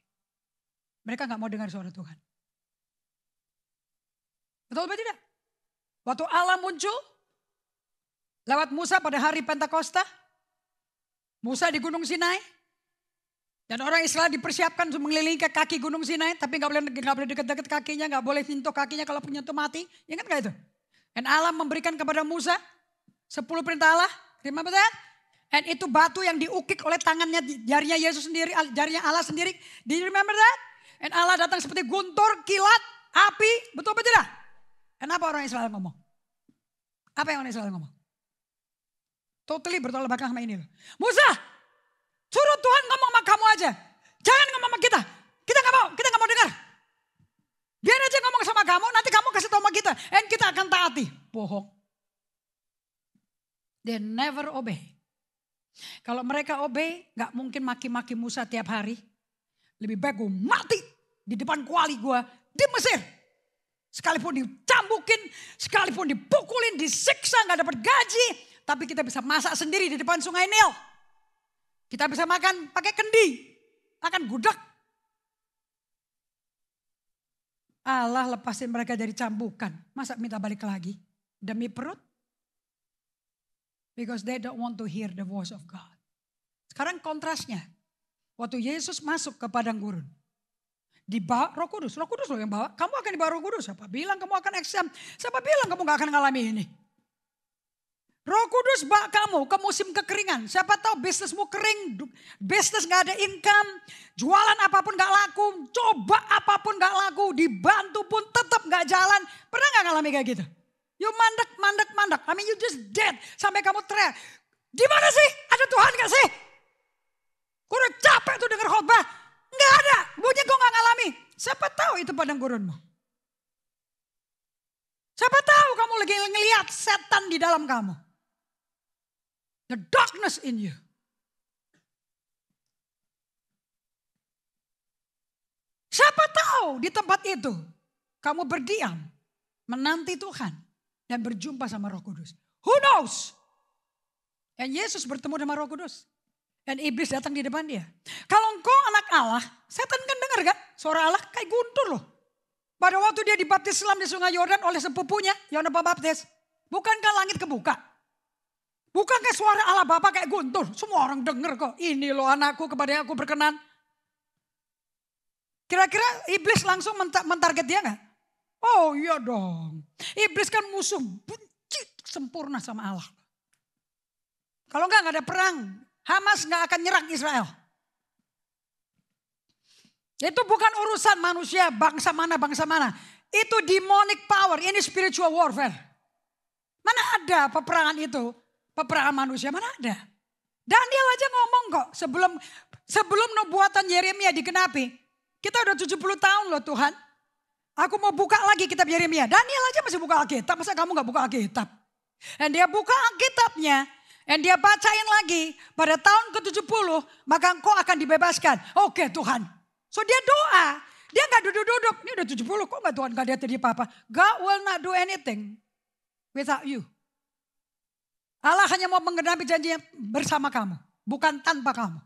Mereka gak mau dengar suara Tuhan. Betul apa tidak? Waktu Allah muncul lewat Musa pada hari Pentakosta. Musa di Gunung Sinai. Dan orang Israel dipersiapkan untuk mengelilingi kaki Gunung Sinai. Tapi gak boleh dekat-dekat kakinya. Gak boleh nyentuh kakinya, kalau nyentuh mati. Ingat gak itu? Dan Allah memberikan kepada Musa 10 perintah Allah. Remember that? And itu batu yang diukik oleh tangannya, jarinya Yesus sendiri, jarinya Allah sendiri. Do you remember that? And Allah datang seperti guntur, kilat, api. Betul apa tidak? Kenapa orang Israel ngomong? Apa yang orang Israel ngomong? Totally bertolak belakang sama ini loh. Musa! Suruh Tuhan ngomong sama kamu aja. Jangan ngomong sama kita. Kita gak mau dengar. Biar aja ngomong sama kamu, nanti kamu kasih tahu sama kita. Dan kita akan taati. Bohong. They never obey. Kalau mereka obey, gak mungkin maki-maki Musa tiap hari. Lebih baik gue mati di depan kuali gue di Mesir. Sekalipun dicambukin, sekalipun dipukulin, disiksa, gak dapat gaji. Tapi kita bisa masak sendiri di depan sungai Nil. Kita bisa makan pakai kendi, makan gudak. Allah lepasin mereka dari cambukan. Masa minta balik lagi? Demi perut? Because they don't want to hear the voice of God. Sekarang kontrasnya. Waktu Yesus masuk ke padang gurun. Dibawa Roh Kudus loh yang bawa. Kamu akan dibawa Roh Kudus. Siapa bilang kamu akan eksim? Siapa bilang kamu gak akan ngalami ini? Roh Kudus bawa kamu ke musim kekeringan. Siapa tahu bisnismu kering, bisnis gak ada income, jualan apapun gak laku, coba apapun gak laku, dibantu pun tetap gak jalan. Pernah gak ngalami kayak gitu? You mandek. I mean you just dead. Sampai kamu teriak, di mana sih? Ada Tuhan gak sih? Gue udah capek tuh denger khotbah. Gak ada, bunyi gue gak ngalami. Siapa tahu itu padang gurunmu. Siapa tahu kamu lagi ngeliat setan di dalam kamu. The darkness in you. Siapa tahu di tempat itu kamu berdiam, menanti Tuhan dan berjumpa sama Roh Kudus. Who knows? Dan Yesus bertemu dengan Roh Kudus. Dan iblis datang di depan dia. Kalau engkau anak Allah, setan kan dengar kan? Suara Allah kayak guntur loh. Pada waktu dia dibaptis Islam di Sungai Yordan oleh sepupunya, Yohanes Pembaptis. Bukankah langit kebuka? Bukankah suara Allah Bapa kayak guntur? Semua orang dengar kok. Ini loh anakku kepada yang aku berkenan. Kira-kira iblis langsung mentarget dia gak? Oh iya dong. Iblis kan musuh benci sempurna sama Allah. Kalau gak ada perang. Hamas gak akan nyerang Israel. Itu bukan urusan manusia bangsa mana. Itu demonic power. Ini spiritual warfare. Mana ada peperangan itu? Peperangan manusia mana ada? Daniel aja ngomong kok sebelum nubuatan Yeremia digenapi. Kita udah 70 tahun loh Tuhan. Aku mau buka lagi kitab Yeremia. Daniel aja masih buka Alkitab. Masa kamu gak buka Alkitab? Dan dia buka Alkitabnya. Dan dia bacain lagi. Pada tahun ke-70 maka engkau akan dibebaskan. Oke Tuhan. So dia doa. Dia gak duduk-duduk. Ini udah 70 kok gak Tuhan gak ada terjadi apa-apa. God will not do anything without you. Allah hanya mau menggenapi janjinya bersama kamu. Bukan tanpa kamu.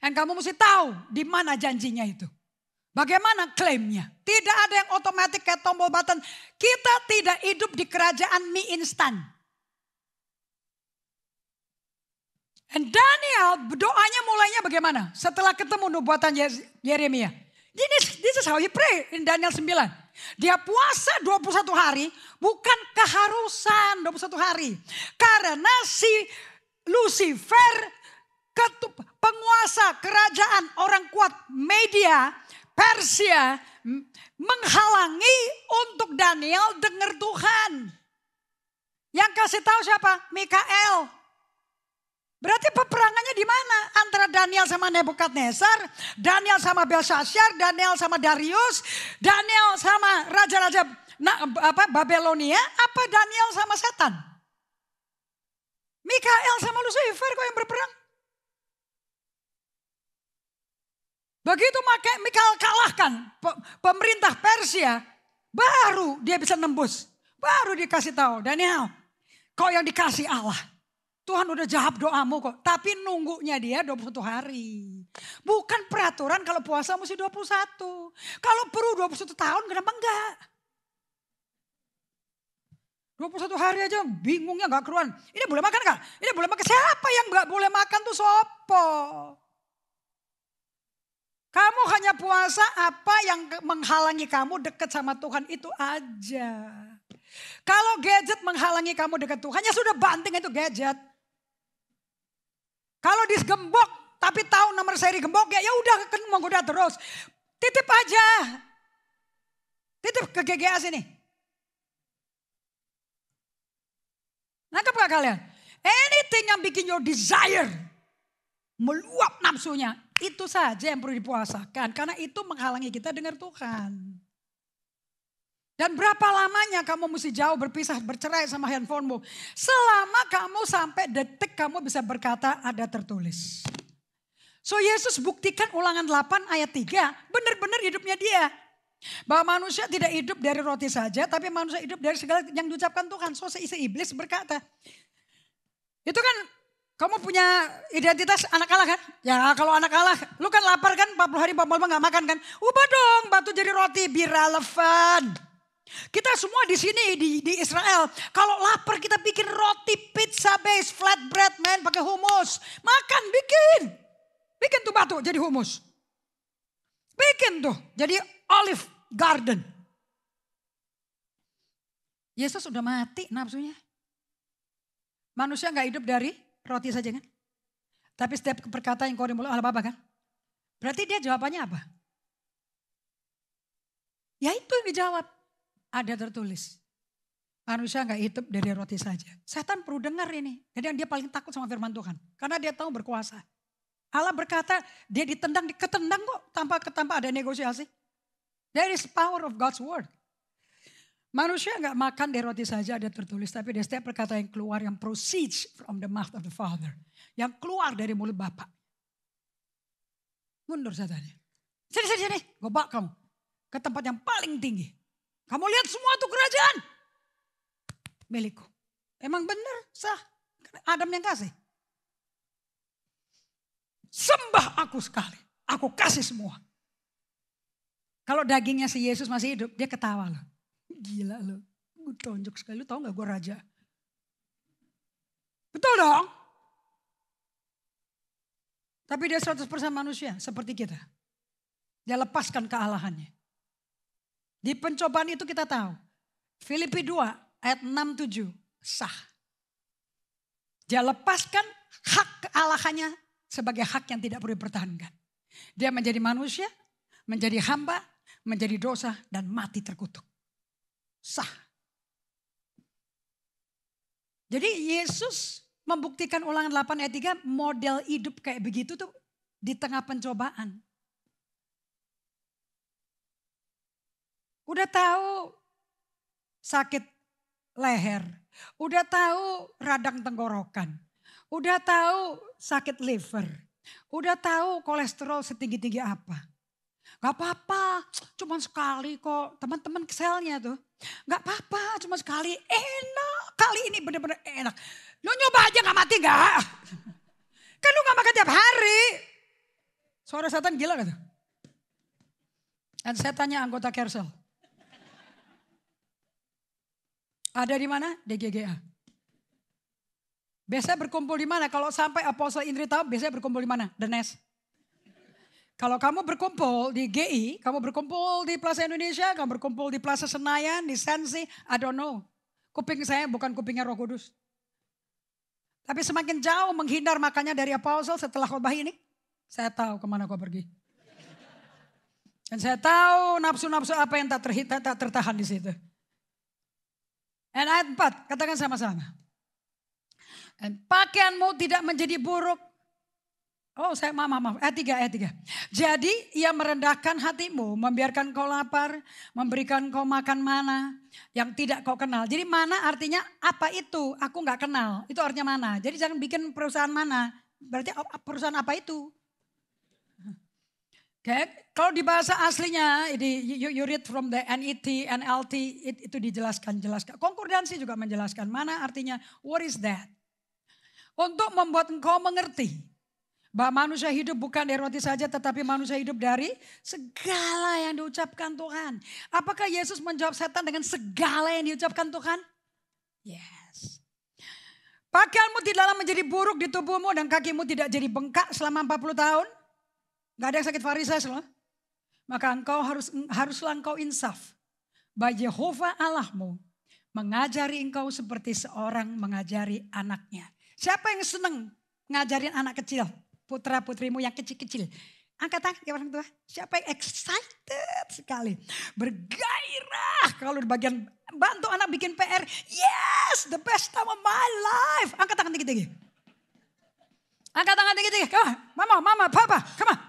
Dan kamu mesti tahu di mana janjinya itu. Bagaimana klaimnya. Tidak ada yang otomatis kayak tombol button. Kita tidak hidup di kerajaan mie instan. Dan Daniel doanya mulainya bagaimana? Setelah ketemu nubuatan Yeremia. This is how he pray in Daniel 9. Dia puasa 21 hari bukan keharusan 21 hari. Karena si Lucifer penguasa kerajaan orang kuat Media, Persia menghalangi untuk Daniel dengar Tuhan. Yang kasih tahu siapa? Mikael. Berarti peperangannya di mana? Antara Daniel sama Nebukadnezar, Daniel sama Belshazzar, Daniel sama Darius, Daniel sama raja-raja Babelonia, apa Daniel sama setan? Mikael sama Lucifer kok yang berperang? Begitu Mikael kalahkan pemerintah Persia, baru dia bisa nembus. Baru dikasih tahu, Daniel, kau yang dikasih Allah. Tuhan udah jawab doamu kok. Tapi nunggunya dia 21 hari. Bukan peraturan kalau puasa mesti 21. Kalau perlu 21 tahun kenapa enggak? 21 hari aja bingungnya gak keruan. Ini boleh makan gak? Ini boleh makan. Siapa yang gak boleh makan tuh sopo? Kamu hanya puasa apa yang menghalangi kamu dekat sama Tuhan itu aja. Kalau gadget menghalangi kamu dekat Tuhan ya sudah banting itu gadget. Kalau digembok tapi tahu nomor seri gembok ya udah kan menggoda terus. Titip aja. Titip ke GGA sini. Nangkep gak kalian? Anything yang bikin your desire meluap nafsunya, itu saja yang perlu dipuasakan. Karena itu menghalangi kita dengar Tuhan. Dan berapa lamanya kamu mesti jauh berpisah, bercerai sama handphonemu. Selama kamu sampai detik kamu bisa berkata ada tertulis. So Yesus buktikan Ulangan 8 ayat 3 benar-benar hidupnya dia. Bahwa manusia tidak hidup dari roti saja, tapi manusia hidup dari segala yang diucapkan Tuhan. So seisi iblis berkata, itu kan kamu punya identitas anak Allah kan? Ya kalau anak Allah, lu kan lapar kan 40 hari 40 malam gak makan kan? Ubah dong batu jadi roti, be relevant. Kita semua di sini di Israel, kalau lapar kita bikin roti pizza base, flatbread man, pakai humus. Makan, bikin tuh batu jadi humus. Bikin tuh jadi olive garden. Yesus udah mati nafsunya. Manusia gak hidup dari roti saja kan. Tapi setiap perkataan yang kau dari mulut Allah Bapa kan. Berarti dia jawabannya apa? Ya itu yang dijawab. Ada tertulis. Manusia gak hidup dari roti saja. Setan perlu dengar ini. Jadi dia paling takut sama firman Tuhan. Karena dia tahu berkuasa. Allah berkata dia ditendang, ketendang kok tanpa ada negosiasi. There is power of God's word. Manusia gak makan dari roti saja ada tertulis. Tapi dari setiap perkataan yang keluar yang proceeds from the mouth of the Father. Yang keluar dari mulut Bapa. Mundur setannya. Sini. Gue bawa kamu ke tempat yang paling tinggi. Kamu lihat semua itu kerajaan. Milikku. Emang benar sah. Adam yang kasih. Sembah aku sekali. Aku kasih semua. Kalau dagingnya si Yesus masih hidup. Dia ketawa loh. Gila loh. Gue tonjok sekali. Lu tau gak gue raja. Betul dong. Tapi dia 100% manusia. Seperti kita. Dia lepaskan kealahannya. Di pencobaan itu kita tahu. Filipi 2 ayat 6-7 sah. Dia lepaskan hak kealahannya sebagai hak yang tidak perlu dipertahankan. Dia menjadi manusia, menjadi hamba, menjadi dosa dan mati terkutuk. Sah. Jadi Yesus membuktikan Ulangan 8 ayat 3 model hidup kayak begitu tuh di tengah pencobaan. Udah tahu sakit leher, udah tahu radang tenggorokan, udah tahu sakit liver, udah tahu kolesterol setinggi-tinggi apa. Gak apa-apa, cuma sekali kok teman-teman selnya tuh. Gak apa-apa, cuma sekali, enak. Kali ini benar-benar enak. Lo nyoba aja gak mati gak? Kan lu gak makan tiap hari. Suara setan gila gak tuh? Dan saya tanya anggota Kersel. Ada di mana? DGGA. Biasanya berkumpul di mana? Kalau sampai Apostle Indri tahu, biasanya berkumpul di mana? The Nest. Kalau kamu berkumpul di GI, kamu berkumpul di Plaza Indonesia, kamu berkumpul di Plaza Senayan, di Sensi, I don't know. Kuping saya bukan kupingnya Roh Kudus. Tapi semakin jauh menghindar makanya dari Apostle setelah khotbah ini, saya tahu kemana kau pergi. Dan saya tahu nafsu-nafsu apa yang tak tertahan di situ. Dan ayat 4, katakan sama-sama. Dan pakaianmu tidak menjadi buruk. Oh saya maaf. Ayat 3. Jadi ia merendahkan hatimu, membiarkan kau lapar, memberikan kau makan mana yang tidak kau kenal. Jadi mana artinya apa itu? Aku gak kenal. Itu artinya mana. Jadi jangan bikin perusahaan mana. Berarti perusahaan apa itu? Okay. Kalau di bahasa aslinya, you read from the NET, NLT, itu dijelaskan. Konkordansi juga menjelaskan. Mana artinya, what is that? Untuk membuat engkau mengerti bahwa manusia hidup bukan dari roti saja, tetapi manusia hidup dari segala yang diucapkan Tuhan. Apakah Yesus menjawab setan dengan segala yang diucapkan Tuhan? Yes. Pakaianmu tidaklah menjadi buruk di tubuhmu dan kakimu tidak jadi bengkak selama 40 tahun. Gak ada yang sakit varises loh. Maka haruslah engkau insaf. Bahwa Yehova Allahmu mengajari engkau seperti seorang mengajari anaknya. Siapa yang senang ngajarin anak kecil? Putra putrimu yang kecil-kecil. Angkat tangan ya orang tua. Siapa yang excited sekali. Bergairah kalau di bagian bantu anak bikin PR. Yes, the best time of my life. Angkat tangan tinggi-tinggi. Angkat tangan tinggi-tinggi. Come on, mama, papa, come on.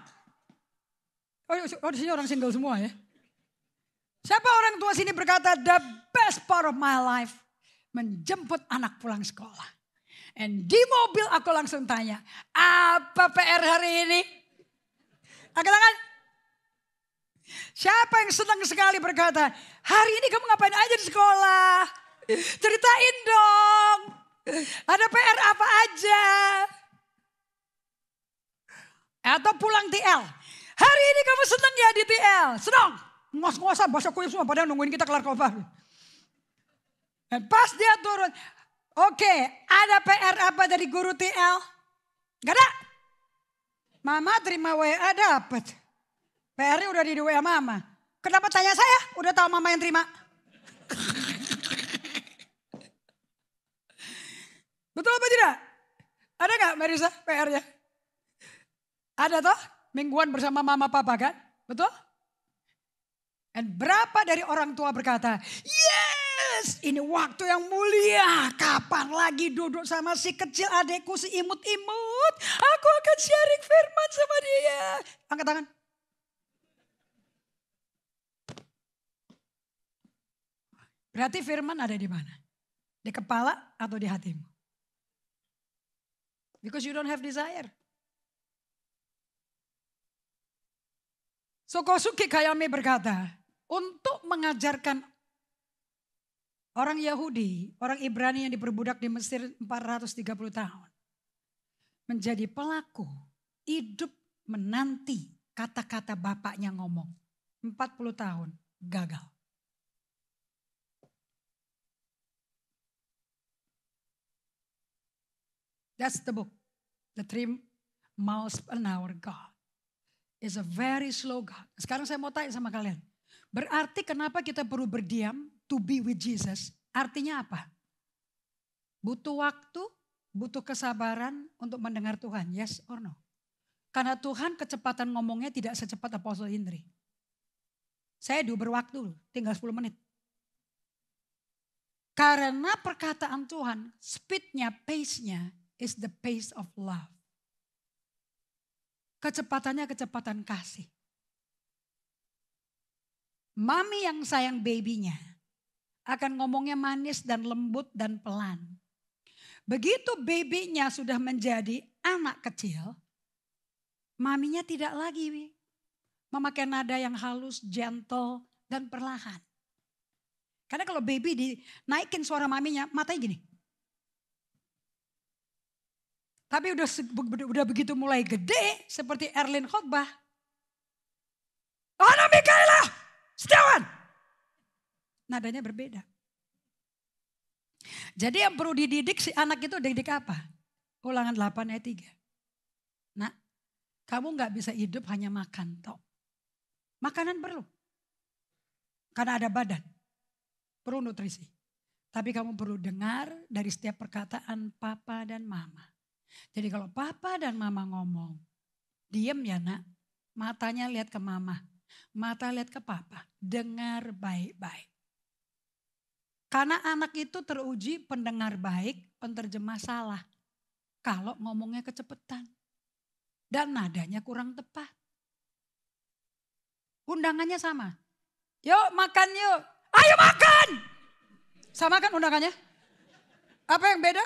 Oh di sini orang single semua ya. Siapa orang tua sini berkata, the best part of my life, menjemput anak pulang sekolah. And di mobil aku langsung tanya, apa PR hari ini? Angkat tangan. Siapa yang senang sekali berkata, hari ini kamu ngapain aja di sekolah? Ceritain dong. Ada PR apa aja? Atau pulang TL. Hari ini kamu senang ya di TL? Senang. Ngos-ngosan bahasa kuis semua pada nungguin kita kelar khotbah. Dan pas dia turun. Oke, ada PR apa dari guru TL? Gak ada. Mama terima WA dapat. PR-nya udah di WA mama. Kenapa tanya saya? Udah tahu mama yang terima. Betul apa tidak? Ada gak Marisa PR-nya? Ada toh? Mingguan bersama mama papa kan? Betul? Dan berapa dari orang tua berkata, yes ini waktu yang mulia. Kapan lagi duduk sama si kecil adekku si imut-imut. Aku akan sharing firman sama dia. Angkat tangan. Berarti firman ada di mana? Di kepala atau di hatimu? Because you don't have desire. So Kosuke Kayame berkata, untuk mengajarkan orang Yahudi, orang Ibrani yang diperbudak di Mesir 430 tahun. Menjadi pelaku, hidup menanti kata-kata bapaknya ngomong. 40 tahun gagal. That's the book. The 3 miles an hour God is a very slow God. Sekarang saya mau tanya sama kalian. Berarti kenapa kita perlu berdiam to be with Jesus? Artinya apa? Butuh waktu, butuh kesabaran untuk mendengar Tuhan. Yes or no? Karena Tuhan kecepatan ngomongnya tidak secepat Apostle Indri. Saya diuber waktu, tinggal 10 menit. Karena perkataan Tuhan, speednya, pace-nya is the pace of love. Kecepatannya kecepatan kasih. Mami yang sayang babynya akan ngomongnya manis dan lembut dan pelan. Begitu babynya sudah menjadi anak kecil, maminya tidak lagi memakai nada yang halus, gentle dan perlahan. Karena kalau baby dinaikin suara maminya, matanya gini. Tapi udah begitu mulai gede seperti Erlin khotbah. Ana Mikaela! Setiawan. Nadanya berbeda. Jadi yang perlu dididik si anak itu didik apa? Ulangan 8 ayat 3. Nah, kamu gak bisa hidup hanya makan toh. Makanan perlu. Karena ada badan. Perlu nutrisi. Tapi kamu perlu dengar dari setiap perkataan papa dan mama. Jadi kalau papa dan mama ngomong, diem ya nak. Matanya lihat ke mama. Mata lihat ke papa, dengar baik-baik. Karena anak itu teruji pendengar baik, penterjemah salah. Kalau ngomongnya kecepatan. Dan nadanya kurang tepat. Undangannya sama. Yuk makan yuk. Ayo makan. Sama kan undangannya? Apa yang beda?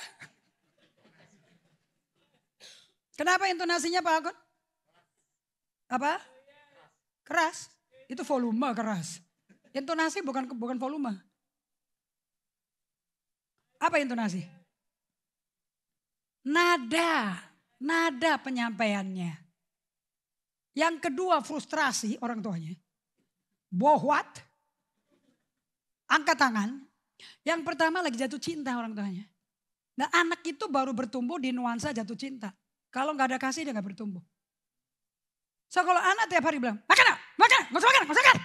Kenapa intonasinya Pak Agun? Apa? Keras. Itu volume keras. Intonasi bukan volume. Apa intonasi? Nada penyampaiannya. Yang kedua frustrasi orang tuanya. Bohwat. Angkat tangan. Yang pertama lagi jatuh cinta orang tuanya. Nah anak itu baru bertumbuh di nuansa jatuh cinta. Kalau gak ada kasih dia gak bertumbuh. So kalau anak tiap hari bilang, makan, gak usah makan.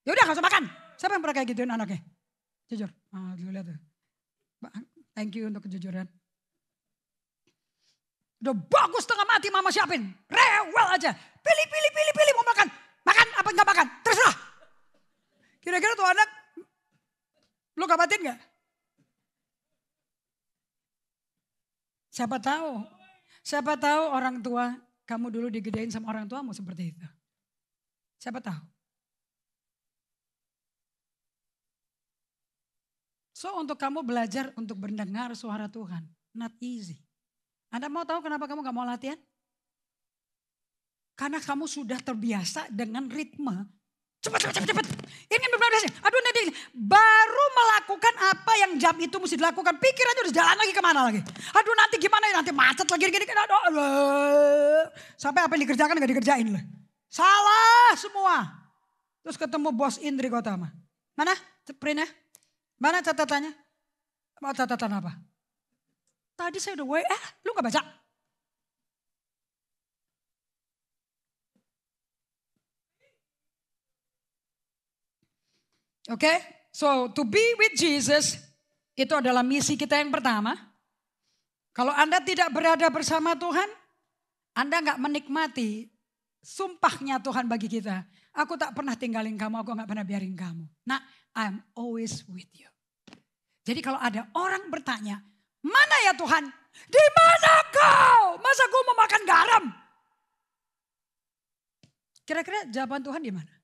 Yaudah gak usah makan. Siapa yang pernah kayak gituin anaknya? Jujur, lihat tuh. Thank you untuk kejujuran. Udah bagus setengah mati mama siapin. Rewel aja. Pilih mau makan. Makan apa gak makan, terserah. Kira-kira tuh anak, lu kabatin gak? Siapa tahu orang tua kamu dulu digedein sama orang tuamu seperti itu. Siapa tahu. So untuk kamu belajar untuk mendengar suara Tuhan, not easy. Anda mau tahu kenapa kamu gak mau latihan? Karena kamu sudah terbiasa dengan ritme. Cepat. Ini benar-benar. Aduh nanti baru melakukan apa yang jam itu mesti dilakukan. Pikirannya udah jalan lagi kemana lagi. Aduh nanti gimana ya, nanti macet lagi. Sampai apa yang dikerjakan gak dikerjain lah. Salah semua. Terus ketemu bos Indri Gotama. Mana printnya? Mana catatannya? Mau catatan apa? Tadi saya udah WA, lu gak baca? Oke, so to be with Jesus itu adalah misi kita yang pertama. Kalau Anda tidak berada bersama Tuhan, Anda gak menikmati sumpahnya Tuhan bagi kita. Aku tak pernah tinggalin kamu, aku gak pernah biarin kamu. Nah, I'm always with you. Jadi kalau ada orang bertanya, mana ya Tuhan? Di mana kau? Masa gue mau makan garam? Kira-kira jawaban Tuhan di mana?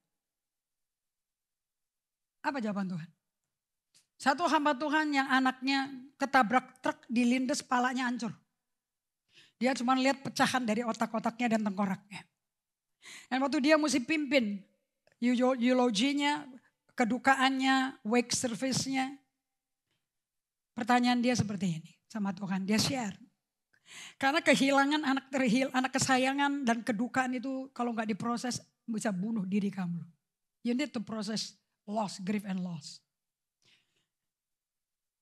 Apa jawaban Tuhan? Satu hamba Tuhan yang anaknya ketabrak truk, dilindes, palanya hancur. Dia cuma lihat pecahan dari otak-otaknya dan tengkoraknya. Dan waktu dia mesti pimpin euloginya, kedukaannya, wake service-nya. Pertanyaan dia seperti ini sama Tuhan, dia share. Karena kehilangan anak kesayangan dan kedukaan itu kalau nggak diproses bisa bunuh diri kamu. You need to process loss, grief and loss.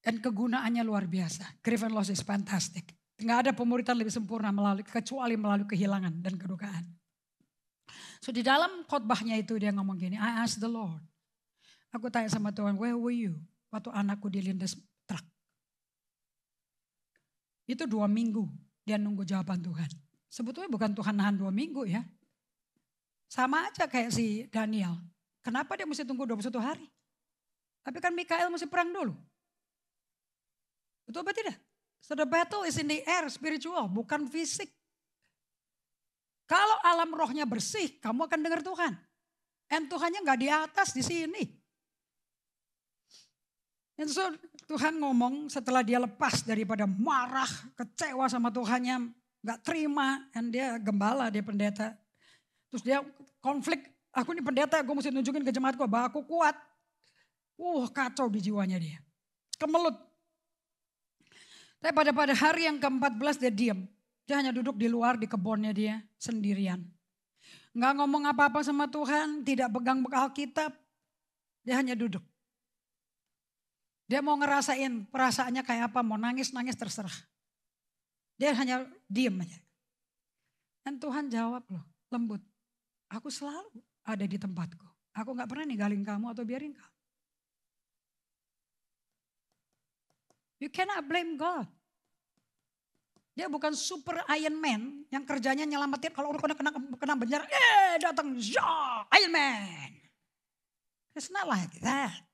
Dan kegunaannya luar biasa. Grief and loss is fantastic. Nggak ada pemuritan lebih sempurna kecuali melalui kehilangan dan kedukaan. So di dalam khotbahnya itu dia ngomong gini, I ask the Lord. Aku tanya sama Tuhan, where were you waktu anakku dilindas truk? Itu 2 minggu dia nunggu jawaban Tuhan. Sebetulnya bukan Tuhan nahan 2 minggu ya. Sama aja kayak si Daniel. Kenapa dia mesti tunggu 21 hari? Tapi kan Mikael mesti perang dulu. Betul apa tidak? So the battle is in the air, spiritual, bukan fisik. Kalau alam rohnya bersih, kamu akan dengar Tuhan. And Tuhannya gak di atas, di sini. Dan so Tuhan ngomong setelah dia lepas daripada marah, kecewa sama Tuhannya, gak terima. Dan dia gembala, dia pendeta. Terus dia konflik, aku ini pendeta, gue mesti nunjukin ke jemaat gue bahwa aku kuat. Kacau di jiwanya dia. Kemelut. Tapi pada hari yang ke-14 dia diam. Dia hanya duduk di luar di kebunnya dia sendirian. Gak ngomong apa-apa sama Tuhan, tidak pegang Alkitab. Dia hanya duduk. Dia mau ngerasain perasaannya kayak apa, mau nangis-nangis terserah. Dia hanya diam aja. Dan Tuhan jawab loh, lembut. Aku selalu ada di tempatku. Aku gak pernah ninggalin kamu atau biarin kamu. You cannot blame God. Dia bukan super Iron Man yang kerjanya nyelamatin kalau orang kena bencana, datang, Iron Man. It's not like that.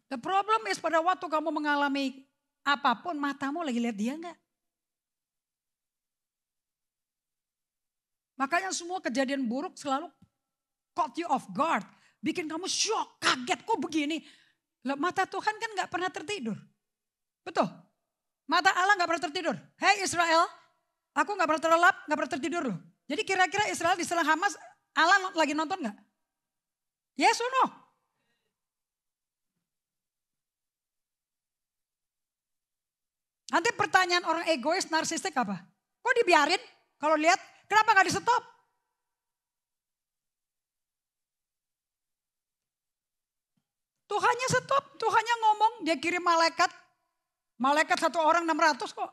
The problem is pada waktu kamu mengalami apapun, matamu lagi lihat dia enggak? Makanya semua kejadian buruk selalu caught you off guard. Bikin kamu shock, kaget, kok begini. Loh, mata Tuhan kan gak pernah tertidur. Betul? Mata Allah gak pernah tertidur. Hei Israel, aku gak pernah terlelap, gak pernah tertidur loh. Jadi kira-kira Israel diserang Hamas, Allah lagi nonton gak? Yes or no? Nanti pertanyaan orang egois, narsistik apa? Kok dibiarin? Kalau lihat, kenapa gak di stop? Tuhannya stop, Tuhannya ngomong, dia kirim malaikat. Malaikat 1 orang 600 kok.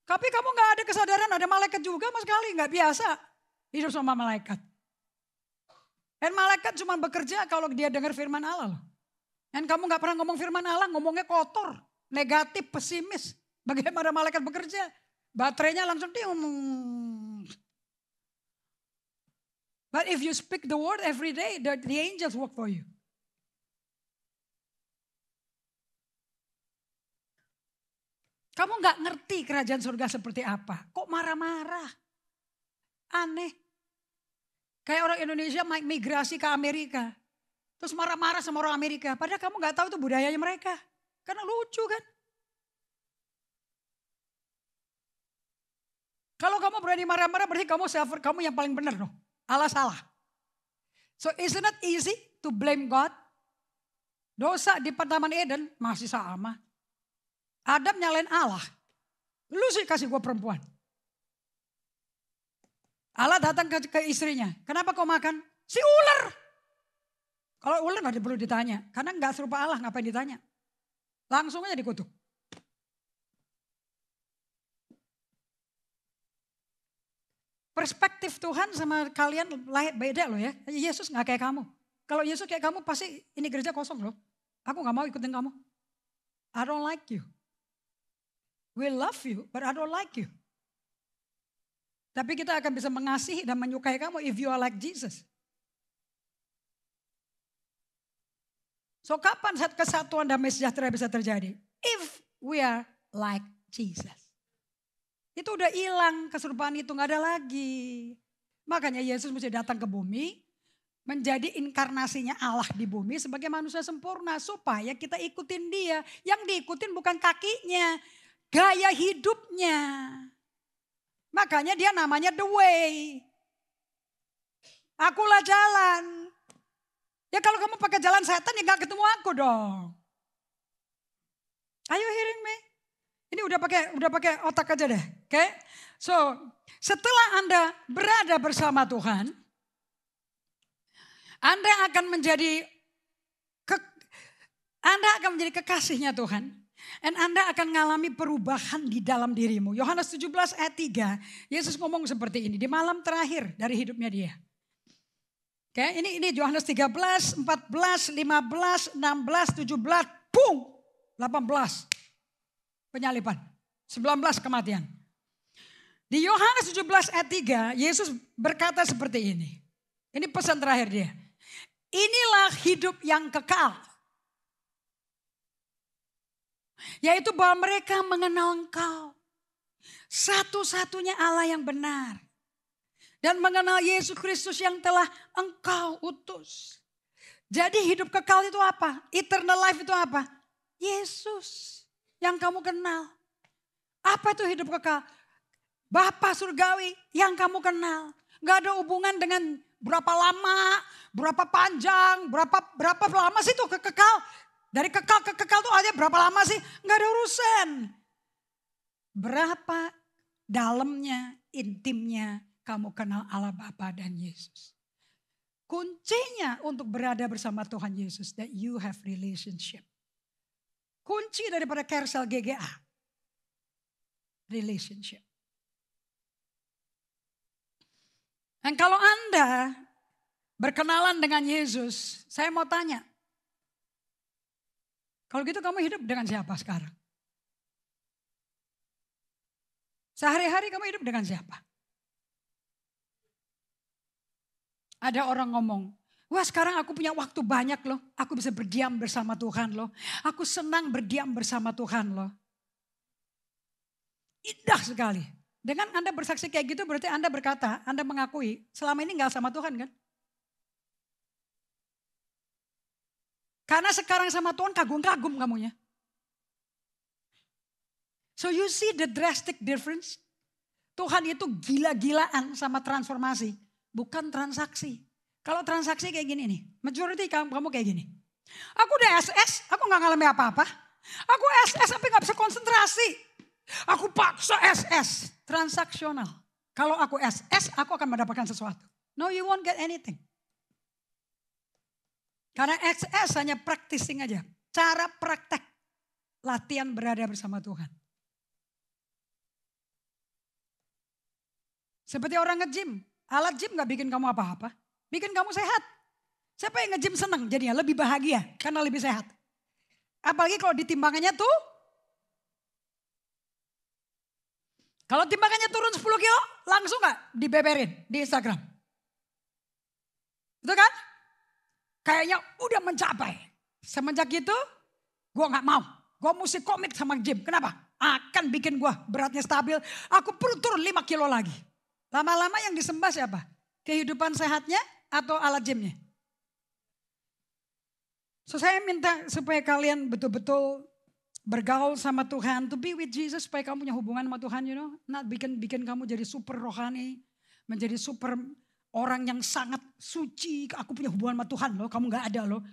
Tapi kamu gak ada kesadaran ada malaikat juga mas sekali. Gak biasa hidup sama malaikat. Dan malaikat cuma bekerja kalau dia dengar firman Allah loh. Dan kamu gak pernah ngomong firman Allah, ngomongnya kotor, negatif, pesimis. Bagaimana malaikat bekerja? Baterainya langsung dium. But if you speak the word every day, the angels work for you. Kamu gak ngerti kerajaan surga seperti apa. Kok marah-marah? Aneh. Kayak orang Indonesia migrasi ke Amerika. Terus marah-marah sama orang Amerika. Padahal kamu gak tahu itu budayanya mereka. Karena lucu kan. Kalau kamu berani marah-marah berarti kamu yang paling benar dong. Allah salah. So isn't it easy to blame God? Dosa di Taman Eden masih sama. Adam nyalain Allah. Lu sih kasih gue perempuan. Allah datang ke istrinya. Kenapa kau makan? Si ular. Kalau ular gak perlu ditanya. Karena gak serupa Allah, ngapain ditanya. Langsung aja dikutuk. Perspektif Tuhan sama kalian beda loh ya. Yesus gak kayak kamu. Kalau Yesus kayak kamu pasti ini gereja kosong loh. Aku gak mau ikutin kamu. I don't like you. We love you, but I don't like you. Tapi kita akan bisa mengasihi dan menyukai kamu if you are like Jesus. So kapan saat kesatuan damai sejahtera bisa terjadi? If we are like Jesus. Itu udah hilang keserupaan itu, gak ada lagi. Makanya Yesus mesti datang ke bumi. Menjadi inkarnasinya Allah di bumi sebagai manusia sempurna. Supaya kita ikutin dia. Yang diikutin bukan kakinya. Gaya hidupnya. Makanya dia namanya the way. Akulah jalan. Ya kalau kamu pakai jalan setan ya gak ketemu aku dong. Are you hearing me? Ini udah pakai otak aja deh. Oke? Okay? So, setelah Anda berada bersama Tuhan, Anda akan menjadi kekasihnya Tuhan. Dan Anda akan mengalami perubahan di dalam dirimu. Yohanes 17 ayat 3, Yesus ngomong seperti ini di malam terakhir dari hidupnya dia. Oke, ini Yohanes 13, 14, 15, 16, 17, boom, 18 penyaliban, 19 kematian. Di Yohanes 17 ayat 3, Yesus berkata seperti ini. Ini pesan terakhir dia. Inilah hidup yang kekal. Yaitu bahwa mereka mengenal Engkau. Satu-satunya Allah yang benar. Dan mengenal Yesus Kristus yang telah Engkau utus. Jadi hidup kekal itu apa? Eternal life itu apa? Yesus yang kamu kenal. Apa itu hidup kekal? Bapa surgawi yang kamu kenal. Gak ada hubungan dengan berapa lama, berapa panjang, berapa lama sih itu kekal. Dari kekal ke kekal tuh aja berapa lama sih? Gak ada urusan. Berapa dalamnya, intimnya kamu kenal Allah Bapa dan Yesus. Kuncinya untuk berada bersama Tuhan Yesus, that you have relationship. Kunci daripada Kersel GGA. Relationship. Dan kalau Anda berkenalan dengan Yesus, saya mau tanya. Kalau gitu kamu hidup dengan siapa sekarang? Sehari-hari kamu hidup dengan siapa? Ada orang ngomong, wah sekarang aku punya waktu banyak loh. Aku bisa berdiam bersama Tuhan loh. Aku senang berdiam bersama Tuhan loh. Indah sekali. Dengan Anda bersaksi kayak gitu berarti Anda berkata, Anda mengakui selama ini gak sama Tuhan kan? Karena sekarang sama Tuhan kagum-kagum kamunya. So you see the drastic difference? Tuhan itu gila-gilaan sama transformasi. Bukan transaksi. Kalau transaksi kayak gini nih. Majority kamu kayak gini. Aku udah SS, aku gak ngalami apa-apa. Aku SS tapi gak bisa konsentrasi. Aku paksa SS. Transaksional. Kalau aku SS, aku akan mendapatkan sesuatu. No, you won't get anything. Karena SS hanya practicing aja. Cara praktek. Latihan berada bersama Tuhan. Seperti orang nge-gym. Alat gym gak bikin kamu apa-apa. Bikin kamu sehat. Siapa yang nge-gym senang jadinya lebih bahagia karena lebih sehat. Apalagi kalau ditimbangannya tuh. Kalau timbangannya turun 10 kilo langsung gak dibeberin di Instagram. Betul kan? Kayaknya udah mencapai. Semenjak itu gue gak mau. Gue mesti komit sama gym. Kenapa? Akan bikin gue beratnya stabil. Aku perlu turun 5 kilo lagi. Lama-lama yang disembah siapa? Kehidupan sehatnya atau alat gymnya? So saya minta supaya kalian betul-betul bergaul sama Tuhan, to be with Jesus, supaya kamu punya hubungan sama Tuhan, not bikin kamu jadi super rohani, menjadi super orang yang sangat suci, aku punya hubungan sama Tuhan loh, kamu gak ada loh.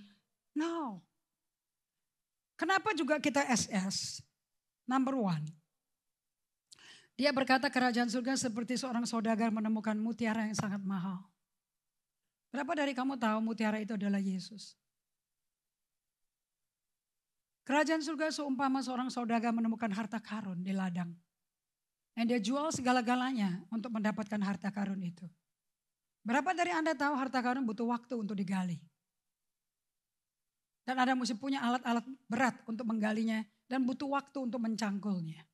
No. Kenapa juga kita SS? Number one, dia berkata kerajaan surga seperti seorang saudagar menemukan mutiara yang sangat mahal. Berapa dari kamu tahu mutiara itu adalah Yesus? Kerajaan surga seumpama seorang saudagar menemukan harta karun di ladang. Dan dia jual segala-galanya untuk mendapatkan harta karun itu. Berapa dari Anda tahu harta karun butuh waktu untuk digali? Dan Anda mesti punya alat-alat berat untuk menggalinya dan butuh waktu untuk mencangkulnya.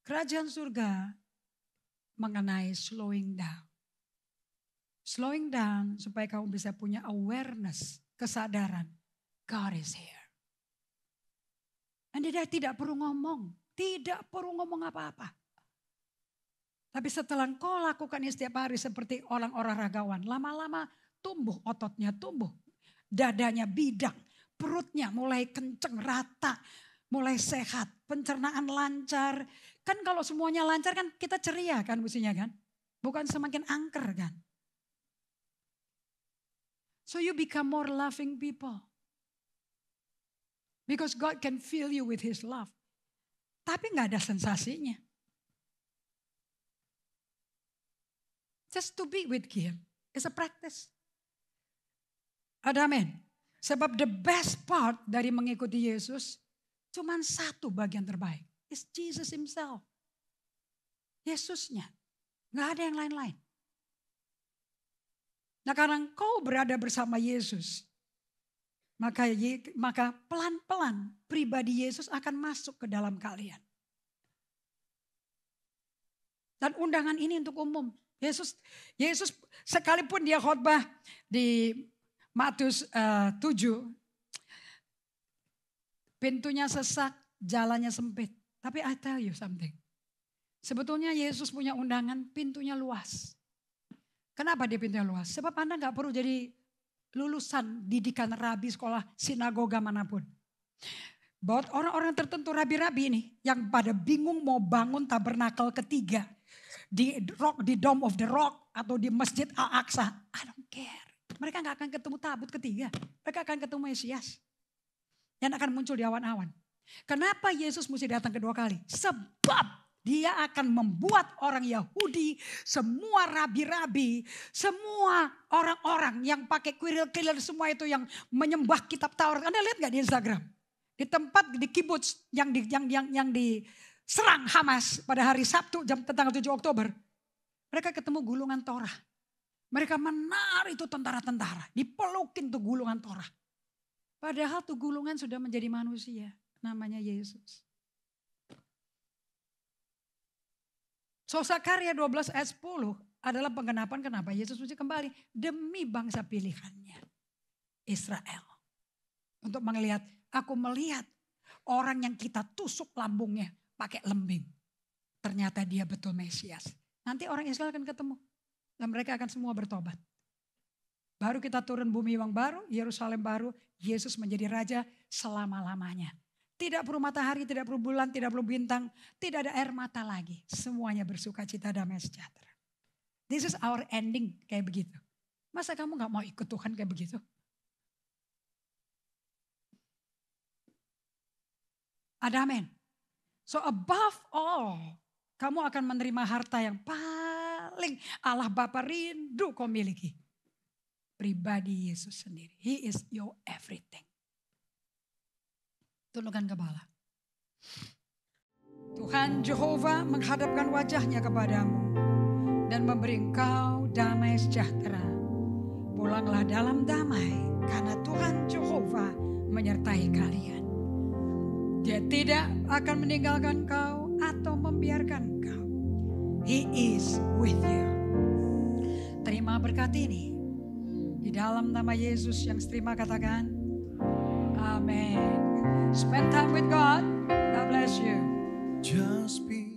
Kerajaan surga mengenai slowing down. Slowing down supaya kamu bisa punya awareness, kesadaran. God is here. Dan dia tidak perlu ngomong. Tidak perlu ngomong apa-apa. Tapi setelah kau lakukan ini setiap hari seperti orang olahragawan. Lama-lama tumbuh ototnya, tumbuh. Dadanya bidang. Perutnya mulai kenceng, rata. Mulai sehat. Pencernaan lancar. Kan kalau semuanya lancar kan kita ceria kan mestinya kan. Bukan semakin angker kan. So you become more loving people. Because God can fill you with His love. Tapi gak ada sensasinya. Just to be with Him is a practice. Ada amin. Sebab the best part dari mengikuti Yesus cuma satu bagian terbaik. It's Jesus Himself. Yesusnya. Gak ada yang lain-lain. Nah karena kau berada bersama Yesus. Maka pelan-pelan pribadi Yesus akan masuk ke dalam kalian. Dan undangan ini untuk umum. Yesus sekalipun dia khotbah di Matius 7. Pintunya sesak, jalannya sempit. Tapi I tell you something. Sebetulnya Yesus punya undangan, pintunya luas. Kenapa dia pintunya luas? Sebab Anda gak perlu jadi lulusan didikan rabi sekolah sinagoga manapun. Buat orang-orang tertentu rabi-rabi ini yang pada bingung mau bangun tabernakel ketiga di Dome of the Rock atau di Masjid Al-Aqsa, I don't care. Mereka gak akan ketemu tabut ketiga. Mereka akan ketemu Mesias yang akan muncul di awan-awan. Kenapa Yesus mesti datang kedua kali? Sebab dia akan membuat orang Yahudi, semua rabi-rabi, semua orang-orang yang pakai kuil-kuil semua itu yang menyembah kitab Taurat. Anda lihat gak di Instagram? Di tempat di kibbutz yang diserang Hamas pada hari Sabtu tanggal 7 Oktober. Mereka ketemu gulungan Torah. Mereka menarik itu tentara-tentara. Dipelukin tuh gulungan Torah. Padahal tuh gulungan sudah menjadi manusia. Namanya Yesus. So Sakarya 12 ayat 10 adalah penggenapan kenapa Yesus mesti kembali. Demi bangsa pilihannya. Israel. Untuk melihat, aku melihat orang yang kita tusuk lambungnya pakai lembing. Ternyata dia betul Mesias. Nanti orang Israel akan ketemu. Dan mereka akan semua bertobat. Baru kita turun bumi yang baru, Yerusalem baru. Yesus menjadi raja selama-lamanya. Tidak perlu matahari, tidak perlu bulan, tidak perlu bintang. Tidak ada air mata lagi. Semuanya bersuka cita, damai, sejahtera. This is our ending kayak begitu. Masa kamu gak mau ikut Tuhan kayak begitu? Ada amin. So above all, kamu akan menerima harta yang paling Allah Bapa rindu kau miliki. Pribadi Yesus sendiri. He is your everything. Tundukkan kepala. Tuhan Jehovah menghadapkan wajahnya kepadamu dan memberi engkau damai sejahtera. Pulanglah dalam damai karena Tuhan Jehovah menyertai kalian. Dia tidak akan meninggalkan kau atau membiarkan kau. He is with you. Terima berkat ini. Di dalam nama Yesus yang seterima katakan, amin. Spend time with God. God bless you. Just be